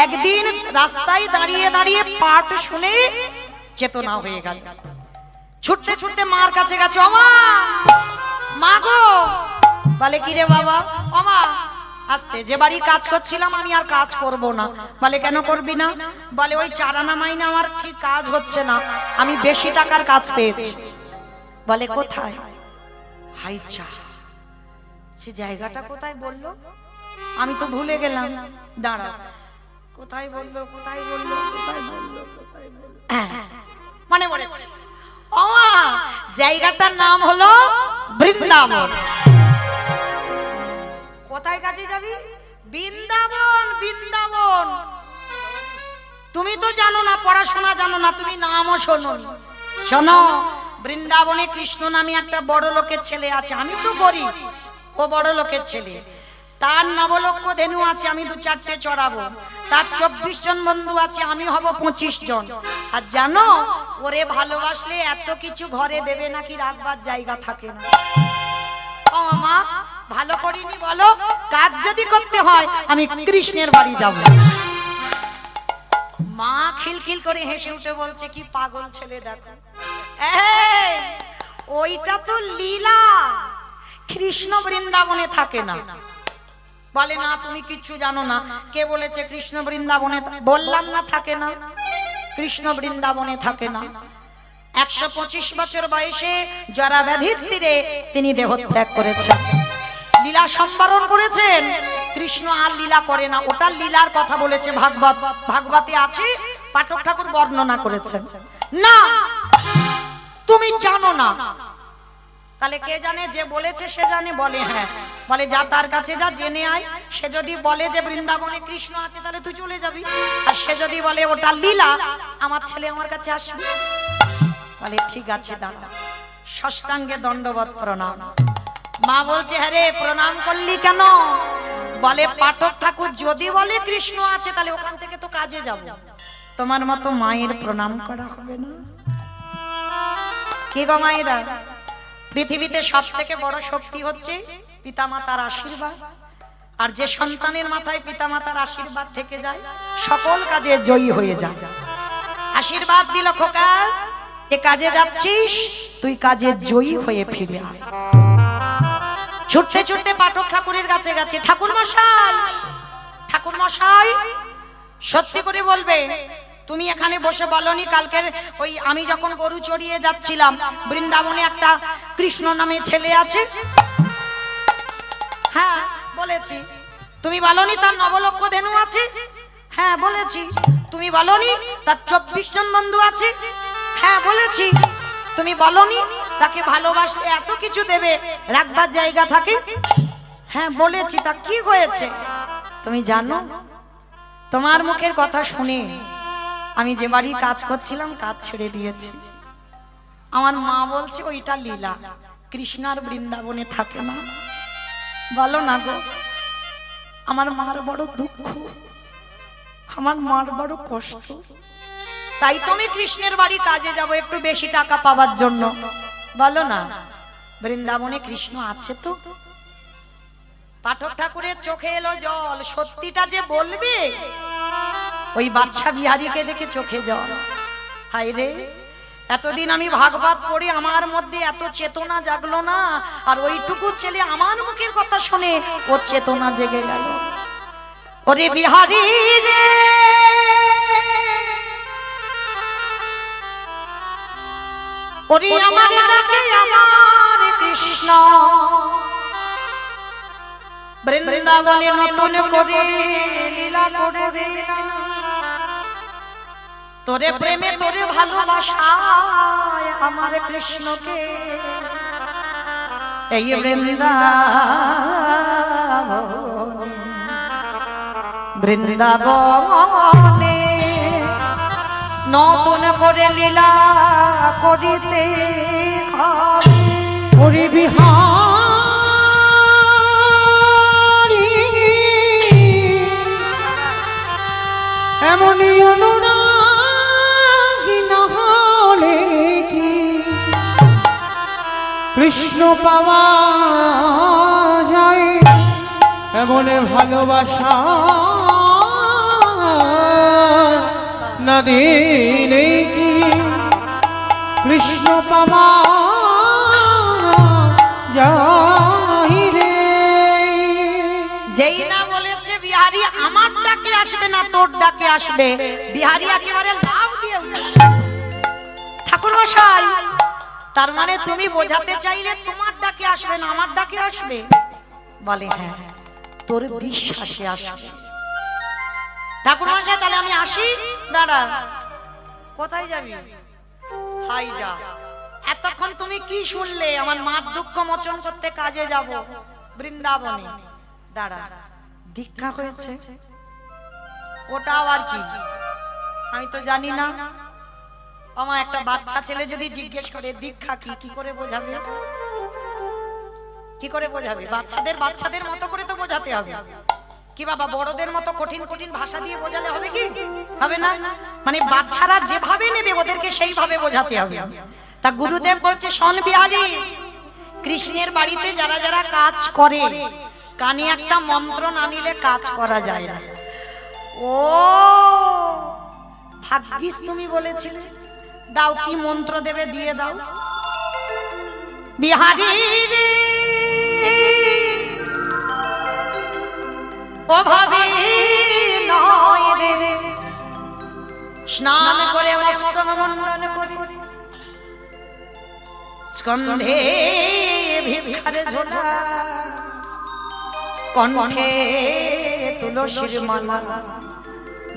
একদিন রাস্তায় দাঁড়িয়ে দাঁড়িয়ে পাঠ শুনে চেতনা হয়ে গেল, ছুটতে ছুটতে মার কাছে গেছে, ওমা, মা গো, বলে কি রে বাবা, ওমা আস্তে, যে বাড়ি কাজ করছিলাম আমি আর কাজ করব না। বলে কেন করবি না? বলে ওই চারানা মাইনে আমার ঠিক কাজ হচ্ছে না, আমি বেশি টাকার কাজ পেয়েছি। বলে কোথায়? হাইচা, সে জায়গাটা কোথায় বললো, আমি তো ভুলে গেলাম, দাঁড়া, কোথায় বললো, কোথায় বললো, কোথায় বললো, কোথায় বললো, মনে পড়েছে, ও জায়গাটার নাম হলো বৃন্দাবন। কোথায় কাজে যাবি? বৃন্দাবন। বৃন্দাবন তুমি তো জানো না, পড়াশোনা জানো না, তুমি নামও শোনো। শোনো, বৃন্দাবনে কৃষ্ণ নামে একটা বড় লোকের ছেলে আছে, আমি তো গরিব, ও বড় লোকের ছেলে, তার নবলক্ষ ধেনু আছে, আমি 2-4টে চড়াবো, তার 24 জন বন্ধু আছে, আমি হব 25 জন। আর জানো ওরে ভালোবাসলে এত কিছু ঘরে দেবে নাকি, রাখবার জায়গা থাকে না। ও মা, ভালো করিনি বলো, কাজ যদি করতে হয় আমি কৃষ্ণের বাড়ি যাব। মা খিলখিল করে হেসে উঠে বলছে, কি পাগল ছেলে দেখো, ওইটা তো লীলা, কৃষ্ণ বৃন্দাবনে থাকে না। বলে না, তুমি কিচ্ছু জানো না, কে বলেছে কৃষ্ণ বৃন্দাবনে? বললাম না থাকে না, কৃষ্ণ বৃন্দাবনে থাকে না। 125 বছর বয়সে জরা ব্যাধির তীরে তিনি দেহত্যাগ করেছেন, লীলা সম্বরণ করেছেন। কৃষ্ণ আর লীলা করে না, ওটা লীলার কথা বলেছে ভাগবত, ভাগবতে আছে, পাঠক ঠাকুর বর্ণনা করেছেন। না, তুমি জানো না, তাহলে কে জানে? যে বলেছে সে জানে। বলে হ্যাঁ, বলে যা তার কাছে যা, জেনে আয়। সে যদি বলে যে বৃন্দাবনে কৃষ্ণ আছে, তাহলে তুই চলে যাবি, আর সে যদি বলে ওটা লীলা, আমার ছেলে আমার কাছে আসবে। বলে ঠিক আছে দাদা, ষষ্ঠাঙ্গে দণ্ডবত প্রণাম। মা বলছে, হ্যাঁ রে, প্রণাম করলি কেন? বলে পাঠক ঠাকুর যদি বলে কৃষ্ণ আছে, তাহলে ওখান থেকে তো কাজে যাব, তোমার মতো মায়ের প্রণাম করা হবে না? কি গো মায়েরা, পৃথিবীতে সব থেকে বড় শক্তি হচ্ছে পিতামাতার আশীর্বাদ, আর যে সন্তানের মাথায় পিতামাতার আশীর্বাদ থেকে যায়, সকল কাজে জয়ী হয়ে যায়। আশীর্বাদ দিল, খোকা এ কাজে যাচ্ছিস, তুই কাজে জয়ী হয়ে ফিরে আয়। ছুটতে ছুটতে পাঠক ঠাকুরের কাছে গেছে, ঠাকুর মশাই, ঠাকুর মশাই, সত্যি করে বলবে, তুমি এখানে বসে বলনি কালকের ওই আমি যখন গরু চড়িয়ে যাচ্ছিলাম, বৃন্দাবনে একটা কৃষ্ণ নামে ছেলে আছে? হ্যাঁ বলেছি। তুমি বলনি তার নবলক্ষ ধেনু আছে? হ্যাঁ বলেছি। তুমি বলনি তার 24 জন বন্ধু আছে? হ্যাঁ বলেছি। তুমি বলনি তাকে ভালোবাসলে এত কিছু দেবে, রাখবার জায়গা থাকে? হ্যাঁ বলেছি। তা কি হয়েছে? তুমি জানো তোমার মুখের কথা শুনে আমি যে বাড়ি কাজ করছিলাম কাজ ছেড়ে দিয়েছি। আমার মা বলছে ওইটা লীলা, কৃষ্ণার বৃন্দাবনে থাকে না। বলো না গো, আমার মার বড় দুঃখ, আমার মার বড় কষ্ট, তাই তো আমি কৃষ্ণের বাড়ি কাজে যাব একটু বেশি টাকা পাওয়ার জন্য। বলো না, বৃন্দাবনে কৃষ্ণ আছে তো? পাঠক ঠাকুরের চোখে এলো জল, সত্যিটা যে বলবে ওই বাচ্চা বিহারীকে দেখে চোখে জল। হায় রে, এতদিন আমি ভাগবত পড়ে আমার মধ্যে এত চেতনা জাগলো না, আর ওইটুকু ছেলে আমার মুখের কথা শুনে ও চেতনা জেগে গেল। ওরে বিহারী রে, ওরে আমার ডাকে আমার কৃষ্ণ, বৃন্দাবনে নতুন করে লীলা করবে না। তোরে প্রেমে তোরে ভালোবাসায় আমার কৃষ্ণকে এই বৃন্দাবনে নতুন করে লীলা করিতে হবে। ওরে বিহারী এমনই অনুরাগী না হলে কি কৃষ্ণ পাওয়া যায়? এমন ভালোবাসা না দিলে কি কৃষ্ণ পাওয়া যায় রে? যেই না বলেছে বিহারী আমার ডাকে আসবে না তোর ডাকে আসবে, বিহারী একেবারে লাভ দিয়ে ঠাকুর মশাই, তার মানে তুমি বোঝাতে চাইলে তোমার ডাকে আসবে না আমার ডাকে আসবে? বলে হ্যাঁ, তোর বিশ্বাসে আসবে। ঠাকুর মশাই তাহলে আমি আসি। দাঁড়া, কোথায় যাবি? হাই যা, এতক্ষণ তুমি কি শুনলে? আমার মার দুঃখ মোচন করতে কাজে যাব বৃন্দাবনে। দাঁড়া, দীক্ষা হয়েছে ওটাও আর কি আমি তো জানি না। আমার একটা বাচ্চা ছেলে যদি জিজ্ঞেস করে দীক্ষা কি, কি করে বোঝাবে? কি করে বোঝাবে? বাচ্চাদের মতো করে তো বোঝাতে হবে। কি বাবা, বড়দের মতো কঠিন কঠিন ভাষা দিয়ে বোঝালে হবে কি? হবে না। মানে বাচ্চারা যেভাবে নেবে ওদেরকে সেইভাবে বোঝাতে হবে। তা গুরুদেব বলছে, শোন বিহারী, কৃষ্ণের বাড়িতে যারা যারা কাজ করে কানে একটা মন্ত্র না নিলে কাজ করা যায় না। ও ভাগ্যিস তুমি বলেছিলে। দাও, কি মন্ত্র দেবে দিয়ে দাও। বিহারী রে, ওভাবে নয় রে, স্নান করে মস্তক মণ্ডন করে স্কন্ধে ভিক্ষারে ঝোলা, কণ্ঠে তুলসীর মালা,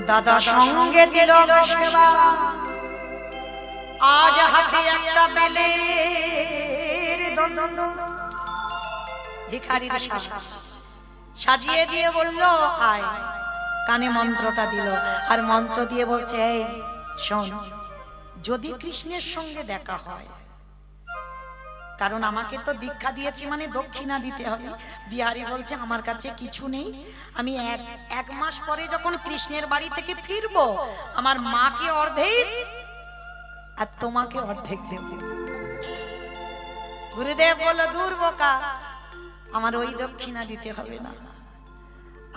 দাদা সঙ্গে দিল সেবা, আজ হাতে একটা বেলের দণ্ড। ভিখারির সাজ সাজিয়ে দিয়ে বলল আয়, কানে মন্ত্রটা দিল, আর মন্ত্র দিয়ে বলছে, এই শোন, যদি কৃষ্ণের সঙ্গে দেখা হয়, কারণ আমাকে তো দীক্ষা দিয়েছি মানে দক্ষিণা দিতে হবে। বিহারী বলছে আমার কাছে কিছু নেই, আমি এক মাস পরে যখন কৃষ্ণের বাড়ি থেকে ফিরবো আমার মাকে অর্ধেক আর তোমাকে অর্ধেক দেব। গুরুদেব বলল, দূর বোকা, আমার ওই দক্ষিণা দিতে হবে না,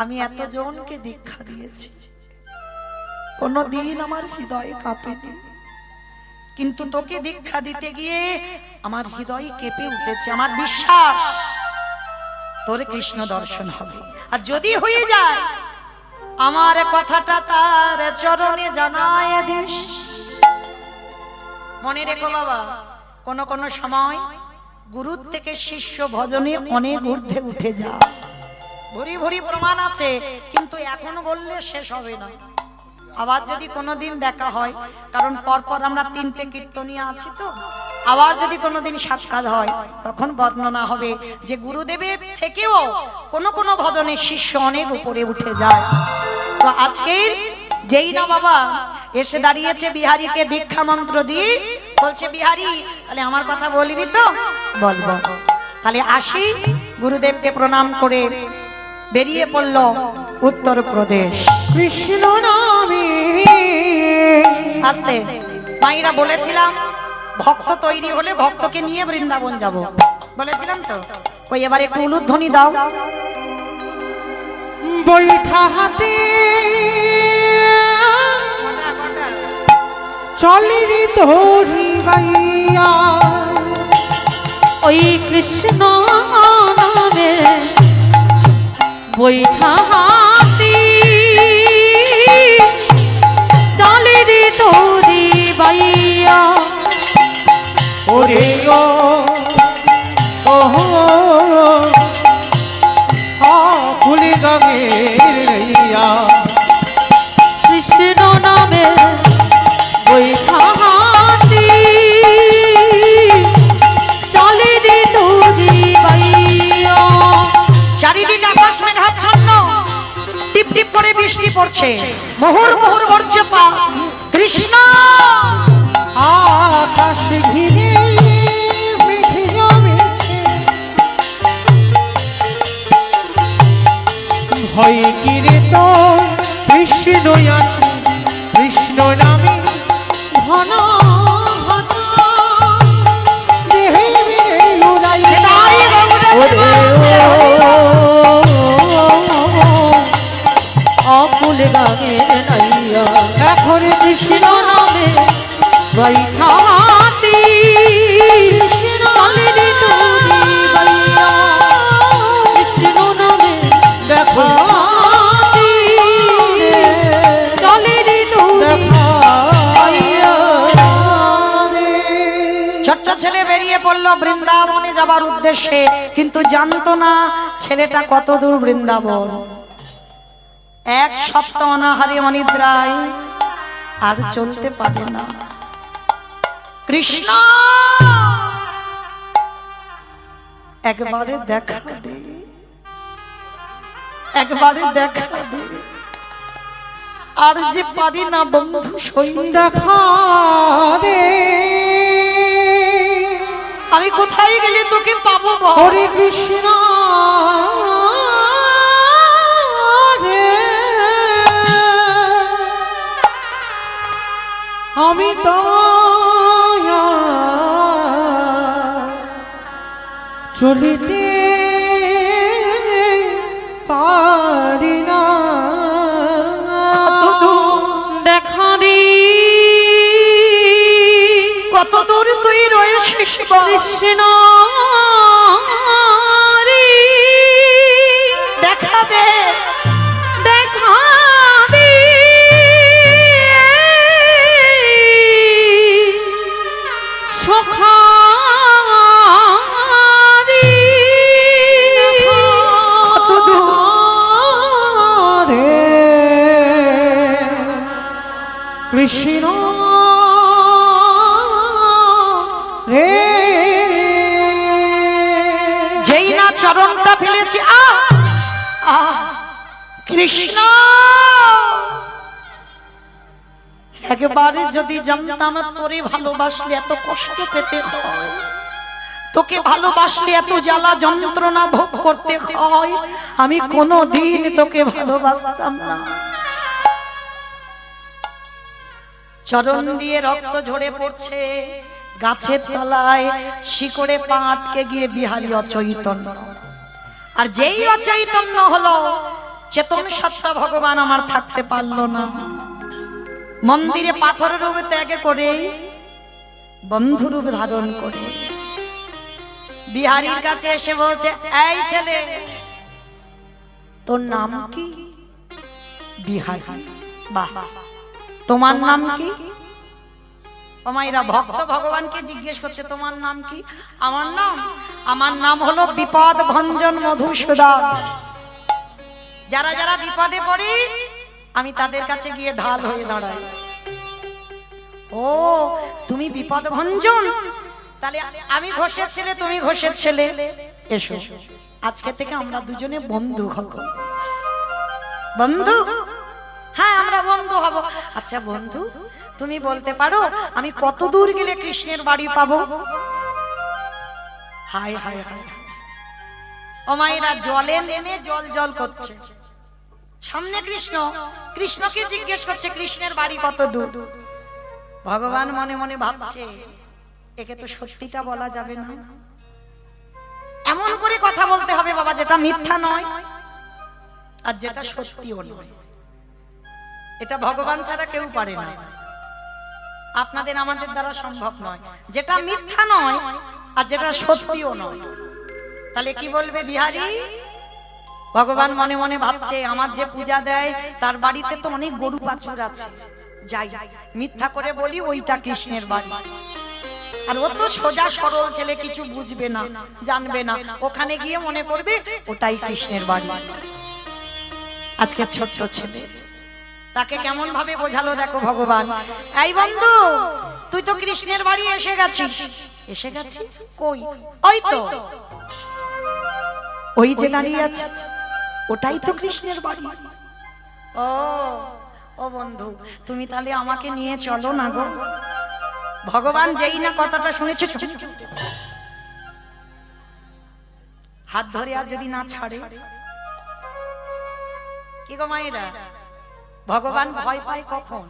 আমি এতজনকে দীক্ষা দিয়েছি, কোনদিন আমার হৃদয় কাঁপেনি, কিন্তু তোকে দীক্ষা দিতে গিয়ে আমার হৃদয় কেঁপে উঠেছে। আমার বিশ্বাস তোর কৃষ্ণ দর্শন হবে, আর যদি হয়ে যায় আমার কথাটা তার চরণে জানায় দিস। মনে রেখো বাবা, কোন কোন সময় গুরুর থেকে শিষ্য ভজনে অনেক ঊর্ধ্বে উঠে যা, ভরি ভরি প্রমাণ আছে, কিন্তু এখন বললে শেষ হবে না। আবার যদি কোনোদিন দেখা হয়, কারণ পরপর আমরা 3টে কীর্তনিয়া আছি তো, আবার যদি কোনোদিন সাক্ষাৎ হয় তখন বর্ণনা হবে যে গুরুদেবের থেকেও কোন কোন ভজনের শিষ্য অনেক উপরে উঠে যায়। তো আজকের যেই না বাবা এসে দাঁড়িয়েছে বিহারীকে দীক্ষা মন্ত্র দিয়ে বলছে, বিহারী তাহলে আমার কথা বলবি তো? বলবো। তাহলে আসি, গুরুদেবকে প্রণাম করে বেরিয়ে পড়ল উত্তরপ্রদেশ। কৃষ্ণ নামে আসতে মাইরা বলেছিলাম ভক্ত তৈরি হলে ভক্তকে নিয়ে বৃন্দাবন যাব, বলেছিলাম তো। কই এবার একটু উলুধ্বনি দাও। বৈঠা হাতে চলিনি ধরি বাইয়া, ওই কৃষ্ণ নামে বৈঠা হাতি চলে রে তোরি বাইয়া। ওরে ও ফুলি গাঙের রইয়া, কৃষ্ণ নামে বৈঠা হাতি চলে রে তোরি বাইয়া। চারিদিকে আকাশ মেঘাচ্ছন্ন, টিপ টিপ করে বৃষ্টি পড়ছে, মুহুর মুহুর বজ্রপাত। কৃষ্ণ আকাশ ঘিরে মেঘে জমেছে, ভয় কিরে তো কৃষ্ণ আছে, কৃষ্ণ নামে ঘন ঘন দেহে মেরে উড়াই। অকুল গাগে নাইয়া এখন কৃষ্ণ কৃষ্ণ নামে বৈঠা হাতি চলে রে তোরি বাইয়া। কৃষ্ণ নামে দেখা চলে রে তোরি বাইয়া। ছোট্ট ছেলে বেরিয়ে পড়লো বৃন্দাবনে যাবার উদ্দেশ্যে, কিন্তু জানতো না ছেলেটা কত দূর বৃন্দাবন। এক সপ্তাহ অনাহারে অনিদ্রায় আর চলতে পারে না। কৃষ্ণ একবারে দেখা দে, একবারে দেখা দে, আর যে পারি না বন্ধু সৈন্য, দেখা দে। আমি কোথায় গেলে তোকে পাবো বল? হরে কৃষ্ণ রে, আমি তো চলিতে পারি না। দেখা রে কত দূর তুই রয়েছিস বল? কৃষ্ণ রে দেখা দে, দেখা দে সখা রে। কত দূর রে কৃষ্ণ রে, যেই না চরণটা ফেলেছি কৃষ্ণ। একবারে যদি জানতাম তোরে ভালোবাসলে এত কষ্ট পেতে হয়, তোকে ভালোবাসলে এত জ্বালা যন্ত্রণা ভোগ করতে হয়, আমি কোনোদিন তোকে ভালোবাসতাম না। চরণ দিয়ে রক্ত ঝরে পড়ছে, গাছের তলায় শিকড়ে পা আটকে গিয়ে বিহারী অচৈতন্য। আর যেই অচৈতন্য হলো, চেতন সত্তা ভগবান আমার থাকতে পারলো না। মন্দিরে পাথরের রূপে ত্যাগ করে বন্ধু রূপ ধারণ করে বিহারীর কাছে এসে বলছে, এই ছেলে তোর নাম কি? বিহারী। বাহ, তোমার নাম কি? ওমাইরা ভক্ত ভগবানকে জিজ্ঞেস করছে তোমার নাম কি? আমার নাম হলো বিপদ ভঞ্জন মধুসূদন। যারা যারা বিপদে পড়ি আমি তাদের কাছে গিয়ে ঢাল হয়ে দাঁড়াই। ও তুমি বিপদ ভঞ্জন, তাহলে আমি ঘোষের ছেলে, তুমি ঘোষের ছেলে, এসো আজকে থেকে আমরা দুজনে বন্ধু হব। বন্ধু? হ্যাঁ, আমরা বন্ধু হব। আচ্ছা বন্ধু, তুমি বলতে পারো আমি কত দূর গেলে কৃষ্ণের বাড়ি পাবো? হায় হায় হায়, ও মায়েরা জলে নেমে জল জল করছে, সামনে কৃষ্ণ, কৃষ্ণকে জিজ্ঞেস করছে কৃষ্ণের বাড়ি কত দূর। ভগবান মনে মনে ভাবছে একে তো সত্যিটা বলা যাবে না, এমন করে কথা বলতে হবে বাবা যেটা মিথ্যা নয় আর যেটা সত্যিও নয়। এটা ভগবান ছাড়া কেউ পারে না, আপনাদের আমাদের দ্বারা সম্ভব নয়। যেটা মিথ্যা নয় আর যেটা সত্যিও নয়, তাহলে কি বলবে বিহারী? ভগবান মনে মনে ভাবছে আমার যে পূজা দেয় তার বাড়িতে তো অনেক গরু বাছুর আছে, যাই মিথ্যা করে বলি ওইটা কৃষ্ণের বাড়ি। আর ও তো সোজা সরল ছেলে, কিছু বুঝবে না জানবে না, ওখানে গিয়ে মনে করবে ওটাই কৃষ্ণের বাড়ি। আজকে ছোট্ট ছেলে তাকে কেমন ভাবে বোঝালো দেখো ভগবান। এই বন্ধু, তুই তো কৃষ্ণের বাড়ি এসে গেছিস। এসে গেছিস কই? ওই তো, ওই যে দাঁড়িয়ে আছে ওটাই তো কৃষ্ণের বাড়ি। ও ও বন্ধু, তুমি তাহলে আমাকে নিয়ে চলো না গো। ভগবান যেই না কথাটা শুনেছে হাত ধরে আর যদি না ছাড়ে, কি গো মায়েরা? ভগবান ভয় পায় কখন?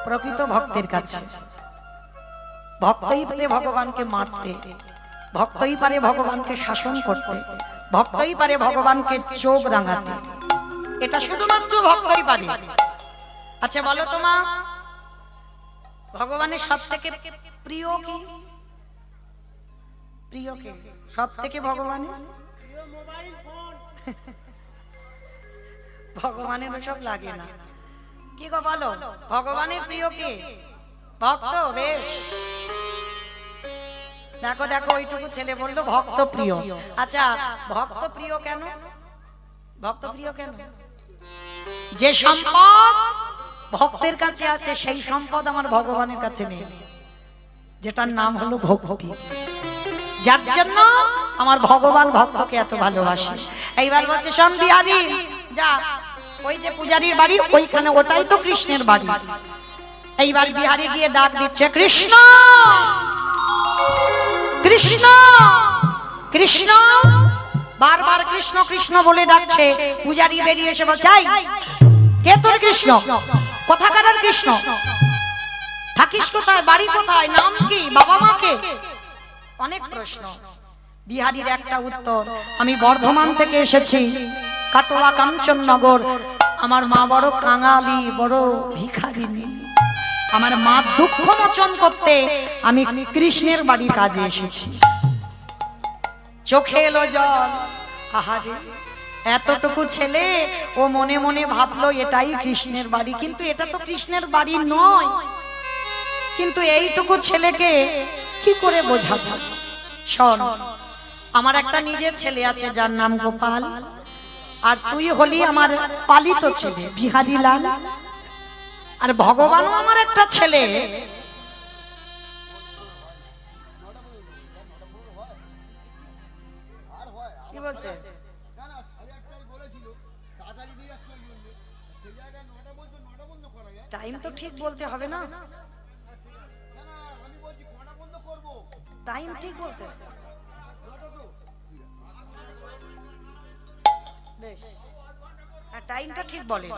প্রকৃত ভক্তের কাছে। ভক্তই পারে ভগবানকে মারতে, ভক্তই পারে ভগবানকে শাসন করতে, ভক্তই পারে ভগবানকে চোখ রাঙাতে, এটা শুধুমাত্র ভক্তই পারে। আচ্ছা বলো তো মা, ভগবানের সব থেকে প্রিয় কি? প্রিয় কে সব থেকে ভগবানের? ভগবানের সব লাগে না, কি গো বলো? ভগবানের প্রিয় কে? ভক্ত। বেশ, দেখো দেখো ওইটুকু ছেলে বললো ভক্ত প্রিয়। আচ্ছা ভক্ত প্রিয় কেন? ভক্ত প্রিয় কেন? যে সম্পদ ভক্তের কাছে আছে সেই সম্পদ আমার ভগবানের কাছে নেই, যেটার নাম হলো ভক্তি, যার জন্য আমার ভগবান ভক্তকে এত ভালোবাসে। এইবার বলছে শোন বিহারী, যা ওই যে পূজারীর বাড়ি ওইখানে, ওটাই তো কৃষ্ণের বাড়ি। এইবার বিহারী গিয়ে ডাক দিচ্ছে কৃষ্ণ কৃষ্ণ কৃষ্ণ, বারবার কৃষ্ণ কৃষ্ণ বলে ডাকছে। পূজারী বেরিয়ে এসে বলছে কে তোর কৃষ্ণ? কোথাকার কৃষ্ণ? থাকিস কোথায়? বাড়ি কোথায়? নাম কি? বাবা মা কে? অনেক প্রশ্ন। বিহারীর একটা উত্তর, আমি বর্ধমান থেকে এসেছি, কাটোয়া কাঞ্চননগর। আমার মা বড় কাঙালি, বড় ভিখারিনী। আমার মা দুঃখ মোচন করতে আমি কৃষ্ণের বাড়ি কাজে এসেছি। চোখে এলো জল। আহারে, এতটুকু ছেলে ও মনে মনে ভাবলো এটাই কৃষ্ণের বাড়ি, কিন্তু এটা তো কৃষ্ণের বাড়ি নয়। কিন্তু এইটুকু ছেলেকে কি করে বোঝাবো? শোন, আমার একটা নিজের ছেলে আছে যার নাম গোপাল, আর তুই হলি আমার পালিত ছেলে বিহারী লাল। আর ভগবানও আমার একটা ছেলে। কি বলছে? টাইম তো ঠিক বলতে হবে না? টাইম ঠিক বলতে হবে। বেশ, টাইমটা ঠিক বলে।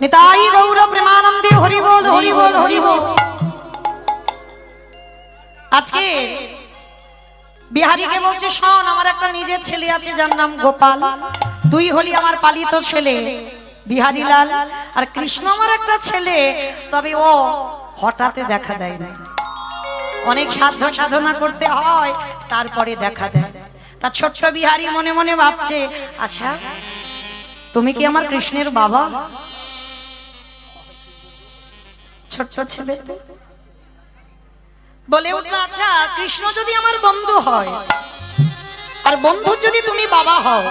নিতাই গৌর প্রেমানন্দে হরি বল হরি বল হরি বল। আজকে বিহারীকে বলছে শোন, আমার একটা নিজের ছেলে আছে যার নাম গোপাল, তুই হলি আমার পালিত ছেলে বিহারী লাল। আর কৃষ্ণ আমার একটা ছেলে, তবে ও হঠাৎ দেখা দেয় না, অনেক সাধ্য সাধনা করতে হয় তারপরে দেখা দেয়। তা ছোট্ট বিহারী মনে মনে ভাবছে, আচ্ছা তুমি কি আমার কৃষ্ণের বাবা? ছোট্ট ছেলে বলে উঠল, আচ্ছা কৃষ্ণ যদি আমার বন্ধু হয় আর বন্ধুর যদি তুমি বাবা হও,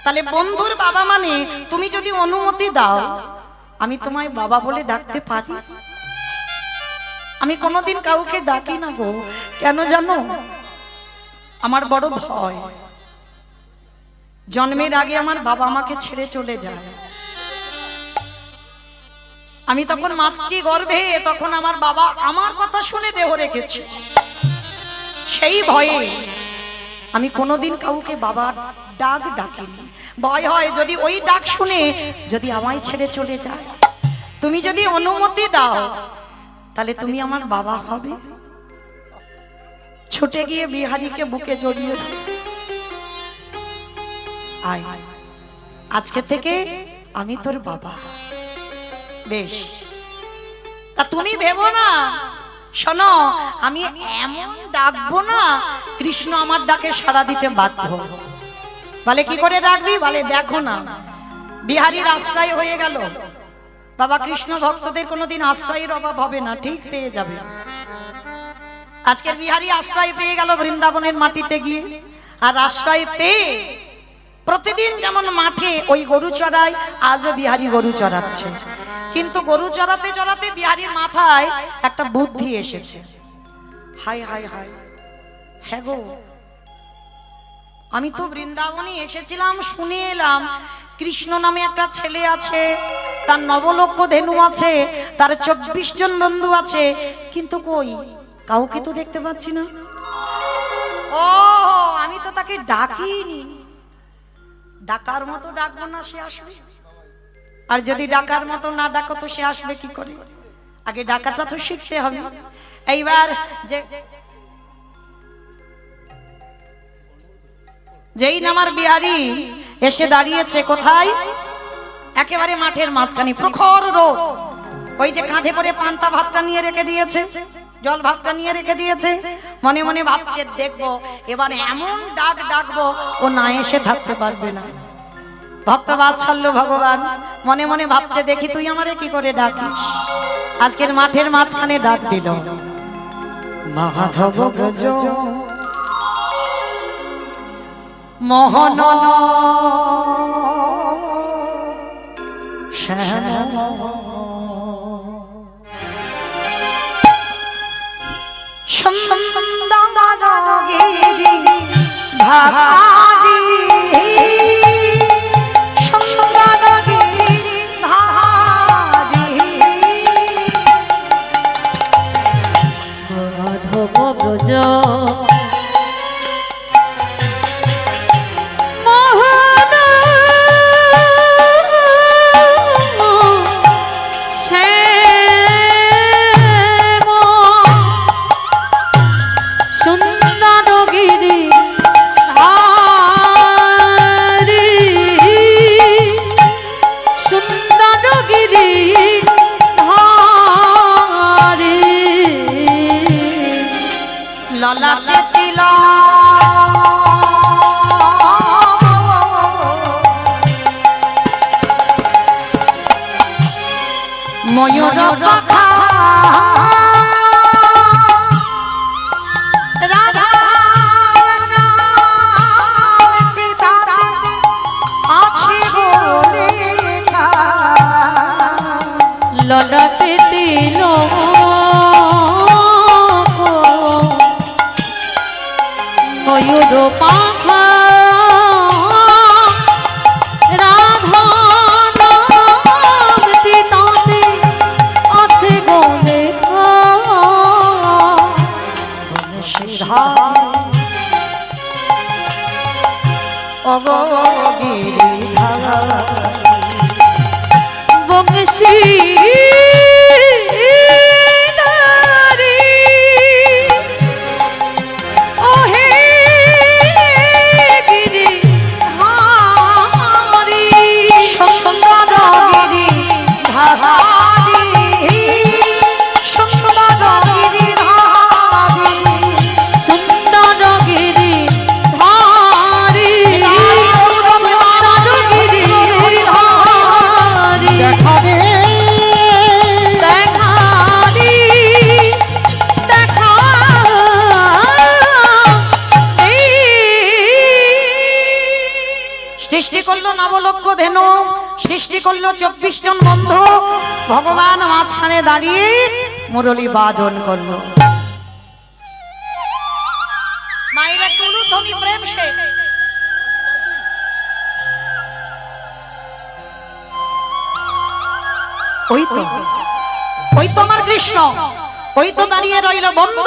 তাহলে বন্ধুর বাবা মানে তুমি যদি অনুমতি দাও আমি তোমায় বাবা বলে ডাকতে পারি? আমি কোনোদিন কাউকে ডাকি না গো। কেন জানো? আমার বড় ভয়। জন্মের আগে আমার বাবা আমাকে ছেড়ে চলে যায়। আমি তখন মাতৃ গর্ভে, তখন আমার বাবা আমার কথা শুনে দেহ রেখেছে। সেই ভয়ে আমি কোনোদিন কাউকে বাবা ডাক ডাকিনি। ভয় হয় যদি ওই ডাক শুনে যদি আমায় ছেড়ে চলে যায়। তুমি যদি অনুমতি দাও তাহলে তুমি আমার বাবা হবে। ছুটে গিয়ে বিহারীকে বুকে জড়িয়ে আয়, আজকে থেকে আমি তোর বাবা। বেশ, তা তুমি ভেবো না, শোনো আমি এমন ডাকবো না কৃষ্ণ আমার ডাকে সাড়া দিতে বাধ্য। বলে কি করে ডাকবি? বলে দেখো না, বিহারীর আশ্রয় হয়ে গেল। বাবা কৃষ্ণ ভক্তদের কোনোদিন আশ্রয়ের অভাব হবে না, ঠিক পেয়ে যাবে। আজকের বিহারী আশ্রয় পেয়ে গেল বৃন্দাবনের মাটিতে গিয়ে। আর আশ্রয় পেয়ে প্রতিদিন যেমন মাঠে ওই গরু চড়ায়, আজও বিহারী গরু চড়াচ্ছে। কিন্তু গরু চড়াতে চড়াতে বিহারীর মাথায় একটা বুদ্ধি এসেছে। হাই হাই হাই, হ্যাঁ গো, আমি তো বৃন্দাবনে এসেছিলাম, শুনে এলাম কৃষ্ণ নামে একটা ছেলে আছে, তার 9 লক্ষ ধেনু আছে, তার 24 জন বন্ধু আছে, কিন্তু কই কাউকে তো দেখতে পাচ্ছি না। ও, আমি তো তাকে ডাকিনি। ডাকার মতো ডাকবো না, সে আসবে? আর যদি ডাকার মতো না ডাকো তো সে আসবে কি করে? আগে ডাকাটা তো শিখতে হবে। এইবার যেই নামার বিহারী এসে দাঁড়িয়েছে কোথায়? একেবারে মাঠের মাঝখানে, প্রখর রোদ। ওই যে কাঁধে করে পান্তা ভাতটা নিয়ে রেখে দিয়েছে, জল ভাতটা নিয়ে রেখে দিয়েছে। মনে মনে ভাবছে দেখবো এবার এমন ডাক ডাকবো ও না এসে থাকতে পারবে না। ভক্ত বাৎসল্য ভগবান মনে মনে ভাবছে দেখি তুই আমারে কি করে ডাকিস। আজকের মাঠের মাঝখানে ডাক দিল, মাধব ব্রজ মোহন শ্যাম সুন্দরগিরি ধারি, সুন্দরগিরি ধারি, মাধব ব্রজ ললাটে তিল ময়ূর পাখা, রাধা নামটি তাতে আছে বলে লেখা। ললাটে তিল ময়ূর পাখা, রাধা নামটি তাতে আছে গো লেখা। ওগো গিরিধারা বংশী সৃষ্টি করলো 24 জন বন্ধু, ভগবান মাঝখানে দাঁড়িয়ে মুরলী বাদন করলো। মায়ের একটু উলুধ্বনি প্রেম সে। ওই তো আমার কৃষ্ণ, ওই তো দাঁড়িয়ে রইল। বন্ধু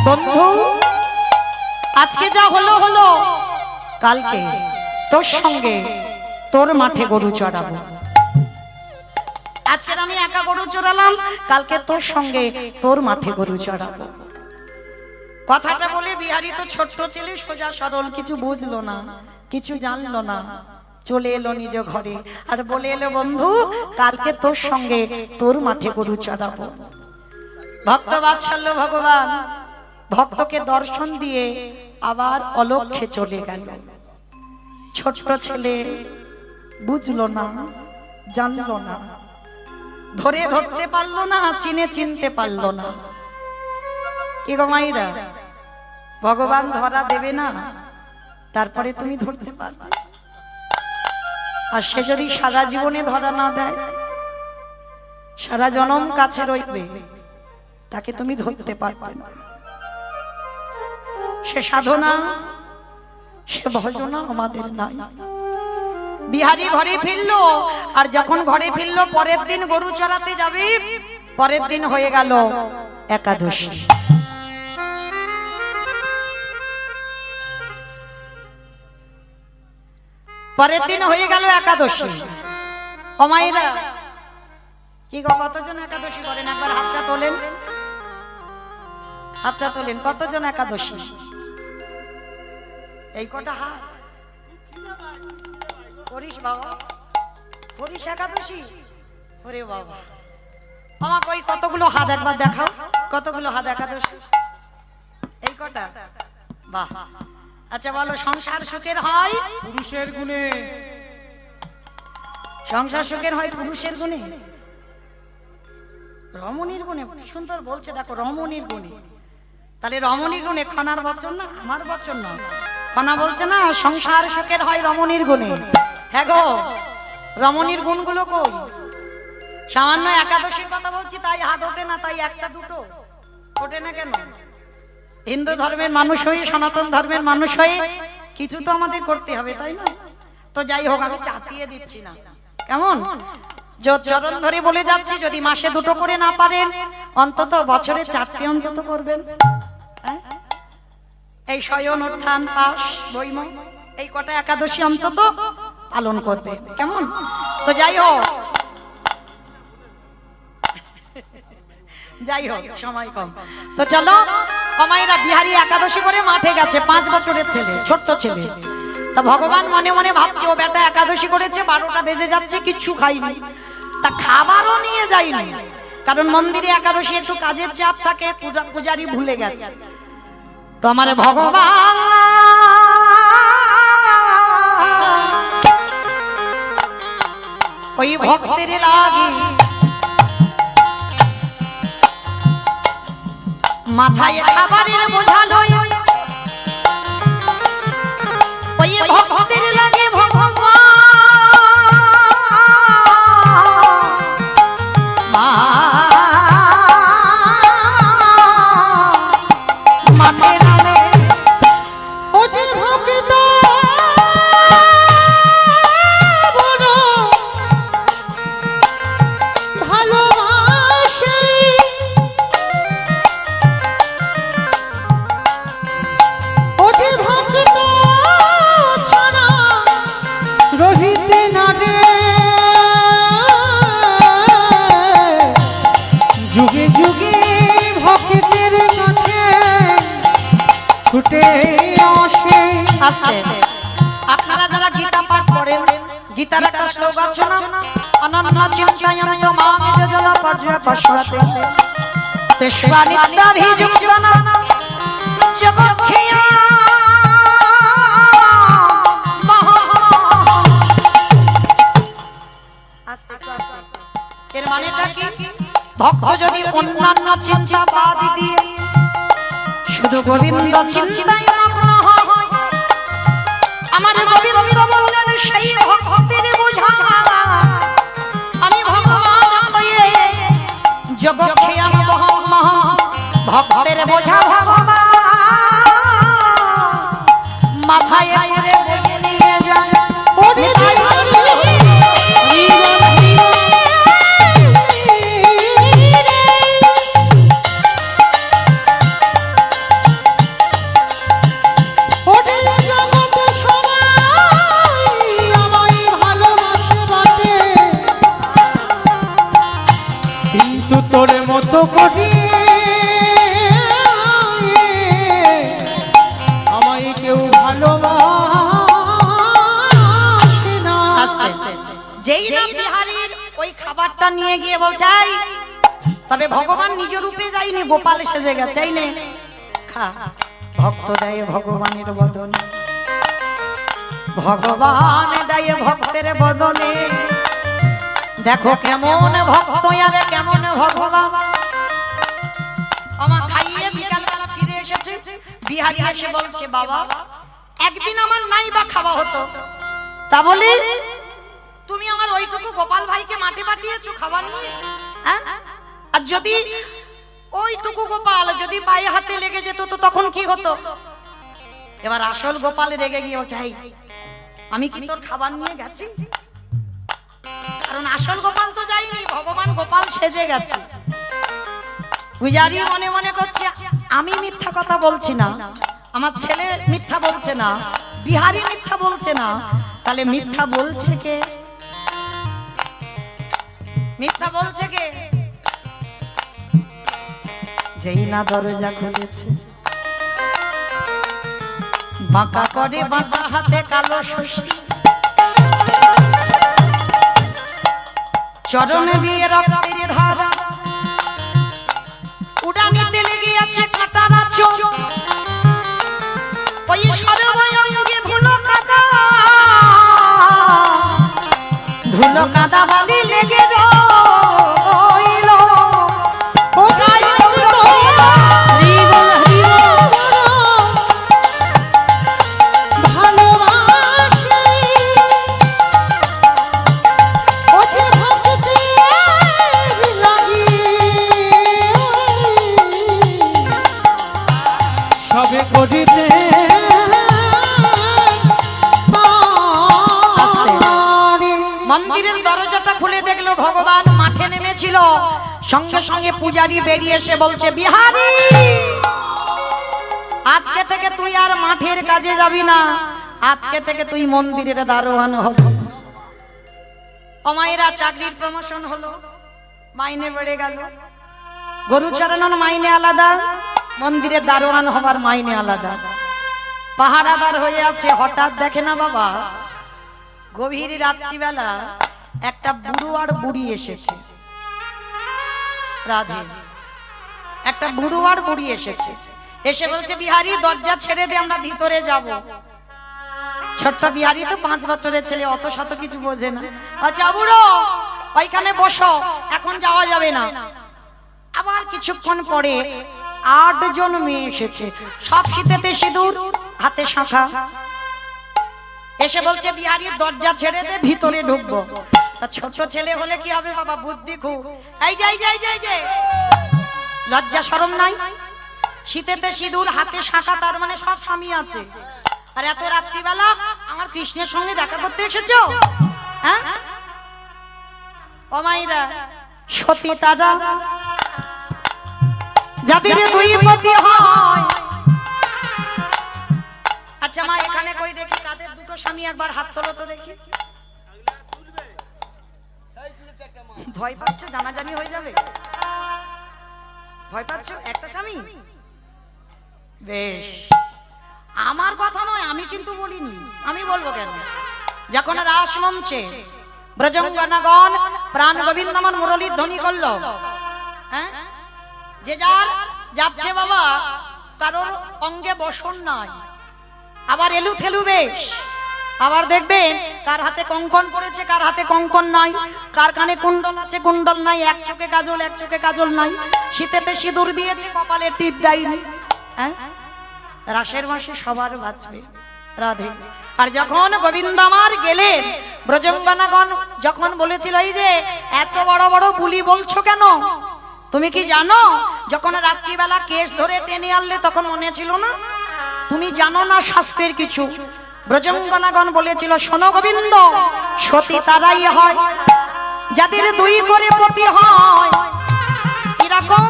বন্ধু, আজকে যা হলো হলো, কালকে তোর সঙ্গে তোর মাঠে গরু চড়াবো। আজকে আমি একা গরু চড়ালাম, কালকে তোর সঙ্গে তোর মাঠে গরু চড়াবো। কথাটা বলে বিহারী তো ছোট্ট ছেলে, সোজা সরল, কিছু বুঝলো না, কিছু জানলো না, চলে এলো নিজ ঘরে আর বলে এলো, বন্ধু কালকে তোর সঙ্গে তোর মাঠে গরু চড়াবো। ভক্ত বাৎসল্য ভগবান ভক্তকে দর্শন দিয়ে আবার অলক্ষ্যে চলে গেল। ছোট্ট ছেলে বুঝলো না, জানলো না, ধরতে পারলো না, চিনতে পারলো না। কি গো মাইরা, ভগবান ধরা দেবে না, তারপরে তুমি ধরতে পারবে। আর সে যদি সারা জীবনে ধরা না দেয়, সারা জনম কাছে রইবে, তাকে তুমি ধরতে পারবে না। সে সাধনা, সে ভজনা আমাদের নাই। বিহারী ঘরে ফিরলো, আর যখন ঘরে ফিরলো পরের দিন গরু চড়াতে যাবে, পরের দিন হয়ে গেল একাদশী। পরের দিন হয়ে গেল একাদশী। ও মায়েরা, কি গো কতজন একাদশী করেন? একবার হাতটা তোলেন, হাতটা তোলেন। কতজন একাদশী? এই কটা হাত করিস বাবা, করিস একাদশী? ওরে বাবা, আমাকে ওই কতগুলো হাত একবার দেখাও, কতগুলো হাত একাদশী? এই কটা? বাহ। আচ্ছা বলো, সংসার সুখের হয় পুরুষের গুণে, সংসার সুখের হয় পুরুষের গুণে, রমণীর গুণে। সুন্দর বলছে, দেখো রমণীর গুণে। তাহলে রমণীর গুণে খনার বচন না, আমার বচন না। খনা বলছে না সংসার সুখের হয় রমণীর গুণে। হ্যাঁ গো, রমণীর গুণগুলো কই? সামান্য একাদশীর কথা বলছি তাই হাত ওঠে না, তাই একটা দুটো ওঠে না কেন? হিন্দু ধর্মের মানুষ হয়ে, সনাতন ধর্মের মানুষ হয়ে কিছু তো আমাদের করতে হবে, তাই না? তো যাই হোক, আমি চাপিয়ে দিচ্ছি না, কেমন? চরণ ধরে বলে যাচ্ছি, যদি মাসে দুটো করে না পারেন, অন্তত বছরে 4টে অন্তত করবেন। এই শয়ন উত্থান পাশ বৈম, এই কটা একাদশী অন্তত পালন করবে, কেমন? তো যাই হোক, যাই হোক, সময় কম, তো চলো। কমাইরা বিহারী একাদশী করে মাঠে গেছে, 5 বছরের ছেলে, ছোট্ট ছেলে। তা ভগবান মনে মনে ভাবছে, ও বেটা একাদশী করেছে, 12টা বেজে যাচ্ছে, কিচ্ছু খাইনি, তা খাবারও নিয়ে যাইনি, কারণ মন্দিরে একাদশী একটু কাজের চাপ থাকে, পূজারি ভুলে গেছে। তো আমার ভগবান ওই ভক্তের লাগি মাথায় খাবারের বোঝা লই, ওই ভক্তের লাগে ভগবান মাঠে নামে। ও যে ভক্ত বড় ভালোবাসে, ও যে ভক্ত ছাড়া রহিতে না রে, যুগে যুগে ভক্তের কাছে ছুটে আসে। আস্তে, আপনারা যারা গীতা পাঠ করেন, গীতার একটা শ্লোক আছে না, অনন্য চিন্তায়ন্ত মাং যোজনা পর্যায় পশ্চাতে তেষ্বানিত্যাভিযুক্তনা জগৎক্ষয়া। এর মানেটা কি? ভক্ত যদি অন্যান্য চিন্তা বাদ দিয়ে শুধু গোবিন্দ চিন্তায় মগ্ন হয়, আমার গোবিন্দ বললেন সেই ভক্তের ভক্তের বোঝা ভগবান মাথায় করে বয়ে নিয়ে যায়। ওরে বিহারী ওরে জগৎ সবাই আমায় ভালোবাসে বটে, কিন্তু তোর মতো করি আমায় কেউ ভালোবাসে না। যেই না বিহারীর ওই খাবারটা নিয়ে গিয়ে বলছে "এই, তবে ভগবান নিজ রূপে যায়নি, গোপাল সেজে গেছে, এই নে খা।" ভক্ত দেয় ভগবানের বদনে, ভগবান দেয় ভক্তের বদনে। দেখো কেমন ভক্ত আর কেমন ভগবান। আমার খাইয়ে বিকালবেলা ফিরে এসেছে, বিহারী এসে বলছে "বাবা, একদিন আমার নাই বা খাওয়া হতো, তা বলি তুমি আমার ওইটুকু গোপাল ভাইকে মাঠে পাঠিয়েছো খাবার নিয়ে, হ্যাঁ? আর যদি ওইটুকু গোপাল যদি পায়ে হাতে লেগে যেত তো তখন কি হতো?" এবার আসল গোপাল রেগে গিয়ে বলছে "এই, আমি কি তোর খাবার নিয়ে গেছি?" কারণ আসল গোপাল তো যায়নি, ভগবান গোপাল সেজে গেছে। পূজারি মনে মনে করছে আমি মিথ্যা কথা বলছি না, আমার ছেলে মিথ্যা বলছে না, বিহারী মিথ্যা বলছে না, তাহলে মিথ্যা বলছে কে? মিথ্যা বলছে কে? যেই না দরজা খুলেছে, বাঁকা করে বাঁকা হাতে কালো শশী, চরণে দিয়ে রক্তের ধারা, উড়ানিতে লেগে আছে কাটার চোখ, ওই সর্বঙ্গে ধুলো কাদা, ধুলো কাদা বালি লেগে রইল। ও যাই হোক ভালোবাসি, ও যে ভক্তের লাগি সবে করিতে মন্দিরের দরজাটা খুলে দেখলো ভগবান মাঠে নেমেছিল। সঙ্গে সঙ্গে পূজারি বেরিয়ে এসে বলছে "বিহারী, আজকে থেকে তুই আর মাঠের কাজে যাবি না, আজকে থেকে তুই মন্দিরের দারোয়ান হবি।" অমায়েরা চাকরির প্রমোশন হলো, মাইনে বেড়ে গেল। গরু চড়ানোর মাইনে আলাদা, মন্দিরের দারোয়ান হবার মাইনে আলাদা। পাহারাদার হয়ে আছে, হঠাৎ দেখে না বাবা গভীর রাত্রিবেলা একটা বুড়ো আর বুড়ি এসেছে। রাধে, একটা বুড়ো আর বুড়ি এসেছে, এসে বলছে "বিহারী, দরজা ছেড়ে দে, আমরা ভিতরে যাব।" ছোট্ট বিহারী তো 5 বছরের ছেলে, অত শত কিছু বোঝে না। আচ্ছা বুড়ো, ওইখানে বসো, এখন যাওয়া যাবে না। আবার কিছুক্ষণ পরে 8 জন মেয়ে এসেছে, সব শীতেতে সিঁদুর, হাতে শাঁখা, এসে বলছে "বিহারী, দরজা ছেড়ে দে, ভিতরে ঢুকবো।" তা ছোট ছেলে হলে কি হবে বাবা, বুদ্ধি খুব। এই যাই যাই যাই যাই, লজ্জা শরম নাই? শীতেতে সিঁদুর, হাতে শাঁখা, তার মানে সব স্বামী আছে। আর এত রাত্রিবেলা আমার কৃষ্ণের সঙ্গে দেখা করতে এসেছো, হ্যাঁ? ও মাইরা, সতী তারা যাদের দুই পতি হয়। আচ্ছা মা, এখানে কই দেখি কাদের দুটো স্বামী, একবার হাত তোলো তো দেখি। ভয় পাচ্ছ? জানাজানি হয়ে যাবে, ভয় পাচ্ছ? একটা স্বামী, বেশ। আমার কথা নয়, আমি কিন্তু বলিনি, আমি বলবো কেন? যখন রাস মঞ্চে ব্রজঙ্গনাগণ প্রাণ গোবিন্দমন মুরলীর ধ্বনি করলো, হ্যাঁ, যে যার যাচ্ছে বাবা, কারোর অঙ্গে বসন নাই, আবার এলু থেলু বেশ। আবার দেখবেন কার হাতে কঙ্কন পড়েছে, কার হাতে কঙ্কন নাই, কার কানে কুণ্ডল আছে, কুণ্ডল নাই, এক চোখে কাজল, এক চোখে কাজল নাই, শীতেতে সিঁদুর দিয়েছে, কপালে টিপ দেয়নি। হ্যাঁ, রাসের মাসে সবার বাঁচবে। রাধে। আর যখন গোবিন্দ আমার গেলেন, ব্রজঙ্গনাগণ যখন বলেছিল এই যে এত বড় বড় বুলি বলছো কেন, তুমি কি জানো যখন রাত্রিবেলা কেশ ধরে টেনে আনলে তখন মনে ছিল না? তুমি জানো না শাস্ত্রের কিছু? ব্রজঙ্গনাগণ বলেছিল, শোনো গোবিন্দ, সতী তারাই হয় যাদের দুই করে পতি হয়। এরকম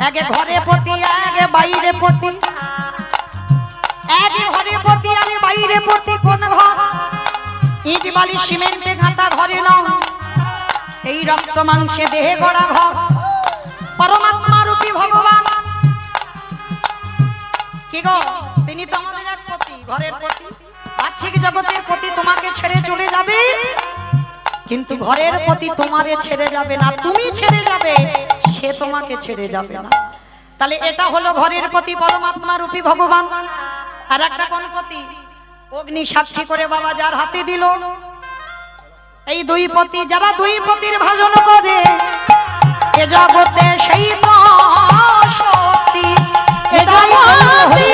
এক ঘরে পতি, এক বাইরে পতি, এক ঘরে পতি আর বাইরে পতি। কোন ঘর? ইট বালি সিমেন্টে গাঁথা ঘরে নয়, এই রক্ত মাংসে দেহে গড়া ঘর। পরমাত্মা রূপী ভগবান কি গো, তিনি তো আমাদের এক পতি, ঘরের পতি। বাহ্যিক জগতের পতি তোমাকে ছেড়ে চলে যাবে, কিন্তু ঘরের পতি তোমারে ছেড়ে যাবে না। তুমি ছেড়ে যাবে, সে তোমাকে ছেড়ে যাবে না। তাহলে এটা হলো ঘরের পতি, পরমাত্মা রূপী ভগবান। আর একটা কোন পতি? অগ্নি সাক্ষী করে বাবা যার হাতে দিল। এই দুই পতি, যারা দুই পতির ভাজন করে এ জগতে সেই তো সতী। এ জগতে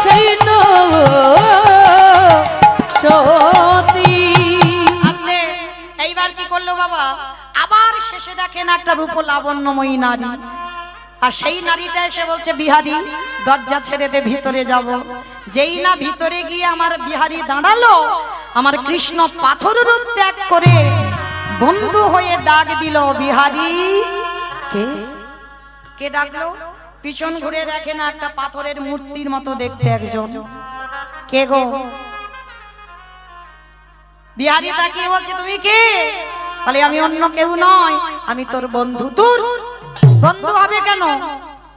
সেই তো সতী। আসলে এইবার কি করলো বাবা? আবার শেষে দেখেন একটা রূপ লাবণ্যময়ী নারী, আর সেই নারীটা এসে বলছে, বিহারী দরজা ছেড়ে দে, ভিতরে যাব। যেই না ভিতরে গিয়ে আমার বিহারী দাঁড়ালো, আমার কৃষ্ণ পাথর রূপ ত্যাগ করে বন্ধু হয়ে ডাক দিল, বিহারী। কে কে ডাকলো? পিছন ঘুরে দেখে না একটা পাথরের মূর্তির মতো দেখতে একজন। কে গো? বিহারী তাকিয়ে বলছে, তুমি কে? বলে, আমি অন্য কেউ নয়, আমি তোর বন্ধু। দূর, বন্ধু হবে কেন?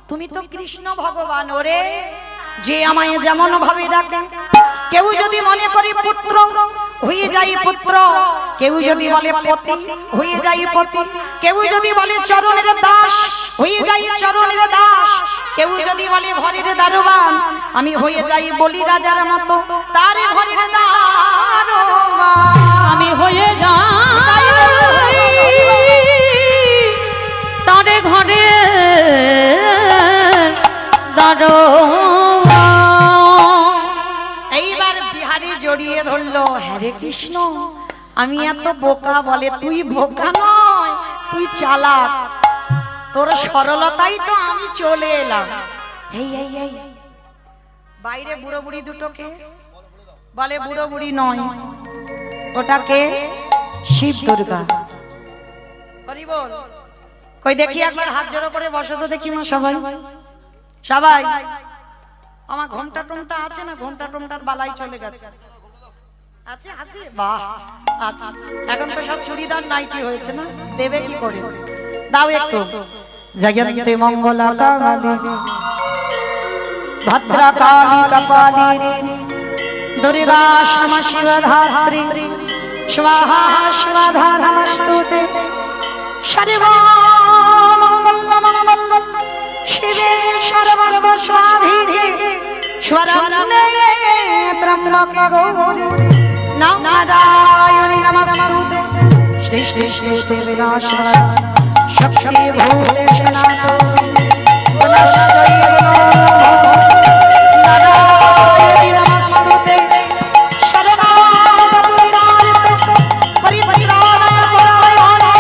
তুমি তো কৃষ্ণ ভগবান। ওরে, যে আমায় যেমন ভাবে ডাকে, কেউ যদি মনে করে পুত্র হয়ে যাই পুত্র, কেউ যদি বলে পতি হয়ে যাই পতি, কেউ যদি বলে চরণের দাস হয়ে যাই চরণের দাস, কেউ যদি বলে ঘরের দারোয়ান, আমি হয়ে যাই বলি রাজার মতো তার ঘরের দারোয়ান। আমি হয়ে যাই তারে ঘরে দারোয়ান। এইবার বিহারী জড়িয়ে ধরলো, হরে কৃষ্ণ, আমি এত বোকা? বলে, তুই বোকা নয়, তুই চালাক। তোর সরলতাই তো আমি চলে এলাম। এই এই এই বাইরে বুড়ো বুড়ি দুটোকে বলে, বুড়ো বুড়ি নয়, ওটাকে শিব দুর্গা। হরি বল। কই দেখি একবার হাত জোড়ো করে বসো তো দেখি মা সবাই। সবাই আমার ঘন্টা টমটা আছে না? ঘন্টা টমটার বালাই চলে গেছে। আছে আছে, বাহ আছে। এখন তো সব চুড়িদার নাইটি হয়েছে না, দেবে কি করে? দাও একটু। জগন্তে মঙ্গলা কালী ভদ্রা কালী কপালী দুর্গা ক্ষমা শিবধাত্রী স্বাহা স্বাধা নমস্তুতে। সর্বমঙ্গলমঙ্গলম শিবে সর্বর্গ স্বাধীনে স্বরণে ত্রম্বকে গৌরি নারায়ণী নমস্তুতে। শ্রী শ্রী শ্রী শ্রী বিনাশনা শক্তি ভূতেশ নাথ গুণশ্রী নারায়ণী নমস্তুতে। সর্বাবতারিত পরিপরিবারায় পরায়ণে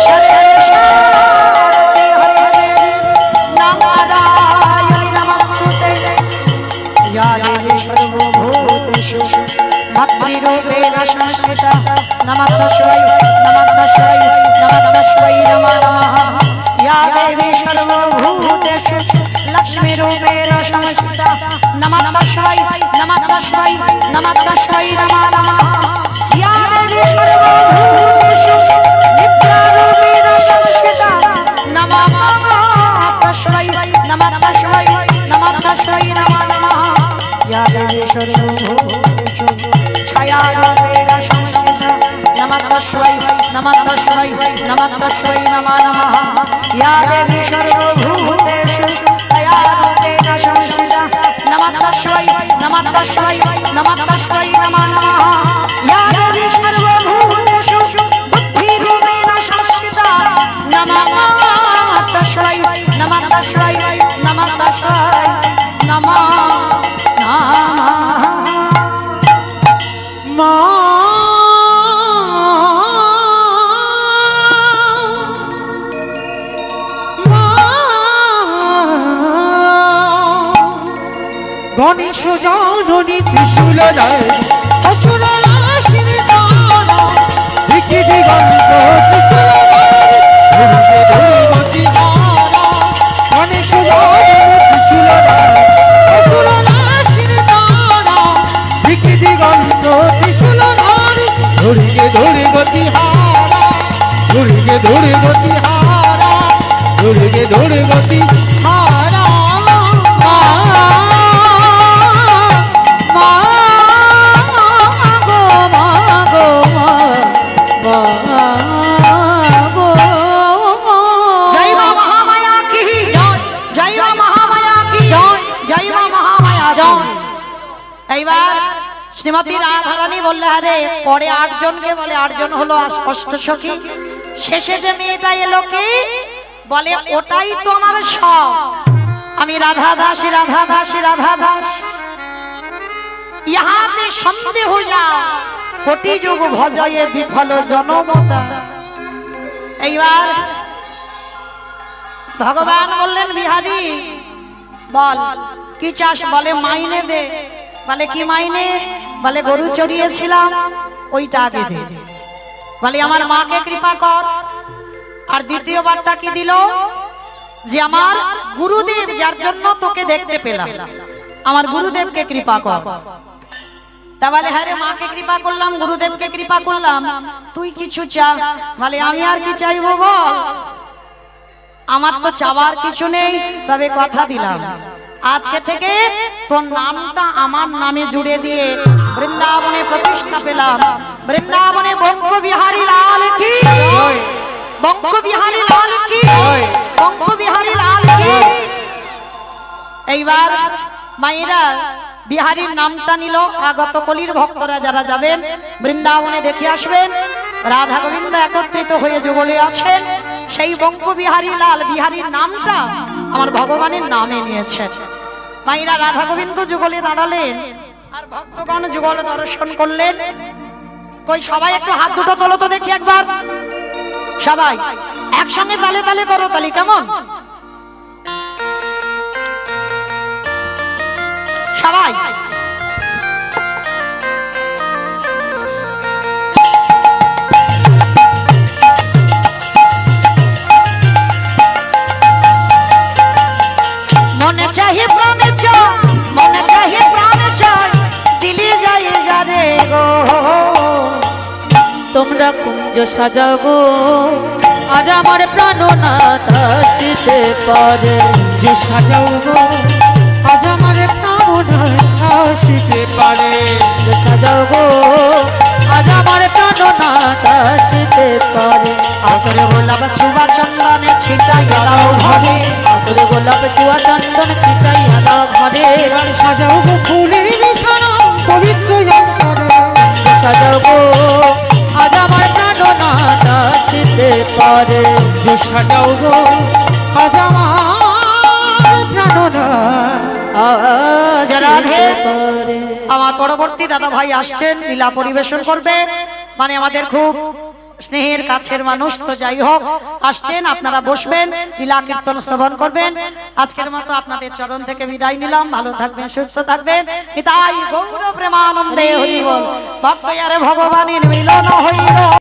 সর্বেশ্বরতে হরে দেবী নারায়ণী নমস্তুতে। या देवी सर्वभूतेषु भक्तिरूपेण संस्थिता नमस्तस्यै नमस्तस्यै नमस्तस्यै नमो नमः। या देवी सर्वभूतेषु लक्ष्मीरूपेण संस्थिता नमस्तस्यै नमस्तस्यै नमस्तस्यै नमो नमः। या देवी सर्वभूतेषु निद्रारूपेण संस्थिता नमस्तस्यै नमस्तस्यै नमस्तस्यै नमो नमः। या देवी सर्वभूतेषु छायारूपेण संस्थिता नमस्तस्यै नमस्तस्यै नमस्तस्यै नमो नमः। या देवी सर्वभूतेषु छायारूपेण संस्थिता नमस्तस्यै नमस्तस्यै नमस्तस्यै नमो नमः। या देवी सर्वभूतेषु बुद्धिरूपेण संस्थिता नमस्तस्यै नमस्तस्यै नमस्तस्यै नमो মা গণেশ জননী ত্রিশূল ধরে অসুর রাশির দ্বারা দিকি দিগন্ত ত্রিশূল ধরে ধরে গতি হারা গণেশ জননী ত্রিশূল ধরে অসুর রাশির দ্বারা দিকি দিগন্ত ত্রিশূল ধরে ধরে গতি হারা ধরে গতি হারা ধরে গতি হারা মা মা গো মা গো মা গো জয় মা মহামায়া কি জয় মা মহামায়া কি জয় মা মহামায়া কি। এইবার শ্রীমতী রাধারানী বললে আরে পরে 8 জনকে বলে 8 জন হলো অষ্টসখী, শেষে যে মেয়েটা এলো কি বলে ওটাই তো আমার সব, আমি রাধা দাসী রাধা দাসী রাধা দাস। ইহাতে সন্দেহ যা কোটি যুগ ভজয়ে বিফল জনমতা। এইবার ভগবান বললেন বিহারী বল কি চাস, বলে মাইনে দে, বলে কি মাইনে, বলে গরু চড়িয়েছিলাম ওইটা আগে দে, বলে আমার মাকে কৃপা কর। আর দ্বিতীয়বারটা কি দিল যে আমার গুরুদেব যার জন্য তোকে দেখতে পেলাম আমার গুরুদেবকে কৃপা কর। তা বলে হ্যাঁ রে মাকে কৃপা করলাম গুরুদেবকে কৃপা করলাম, তুই কিছু চা, বলে আমি আর কি চাইবো বল, আমার তো চাওয়ার কিছু নেই, তবে কথা দিলাম আজকে থেকে তোর নামটা আমার নামে জুড়ে দিয়ে বৃন্দাবনে প্রতিষ্ঠা পেলাম। বৃন্দাবনে বঙ্গ বিহারী লাল কি, বঙ্গ বিহারী লাল কি, বঙ্গ বিহারী লাল কি। এইবার মায়েরা বিহারীর নামটা নিল। আগত কলির ভক্তরা যারা যাবেন বৃন্দাবনে দেখে আসবেন, রাধা গোবিন্দ একত্রিত হয়ে যুগলে আছেন। সেই বঙ্গ বিহারী লাল বিহারীর নামটা আমার ভগবানের নামে নিয়েছেন। মায়েরা রাধা গোবিন্দ যুগলে দাঁড়ালেন আর ভক্তগণ যুগল দর্শন করলেন। কই সবাই একটু হাত দুটো তোলো তো দেখি একবার, সবাই একসঙ্গে তালে তালে করো তালি, কেমন সবাই। মনে চাহি প্রাণে চাই, মনে চাহি প্রাণে চাই, দিলি যাই যারে গো। তোমরা কুঞ্জ সাজাও গো আজ আমার প্রাণনাথ আসিতে পারে, যে সাজাও গো আজ আমার প্রাণ আসিতে পারে, যে সাজাও গো আজ আমার প্রাণনাথ আসিতে পারে। আতরে গোলাপ চুবা চন্দনে ছিটাইয়া দাও ঘরে, আতরে গোলাপ চুয়া চন্দন ছিটাইয়া দাও ঘরে, এবার সাজাও গো ফুলের বিছানা পবিত্র অন্তরে, যে সাজাও গো আজ আমার প্রাণনাথ আসিতে পারে। যে সাজাও গো আজ আমার প্রাণ আসিতে পারে। আমার পরবর্তী দাদা ভাই আসছেন, লীলা পরিবেশন করবে, মানে আমাদের খুব স্নেহের কাছের মানুষ, তো যাই হোক আসছেন, আপনারা বসবেন, লীলা কীর্তন শ্রবণ করবেন। আজকের মতো আপনাদের চরণ থেকে বিদায় নিলাম, ভালো থাকবেন সুস্থ থাকবেন। নিতাই গৌর প্রেমানন্দে হরি বল, ভক্ত আরে ভগবানের মিলন হইল।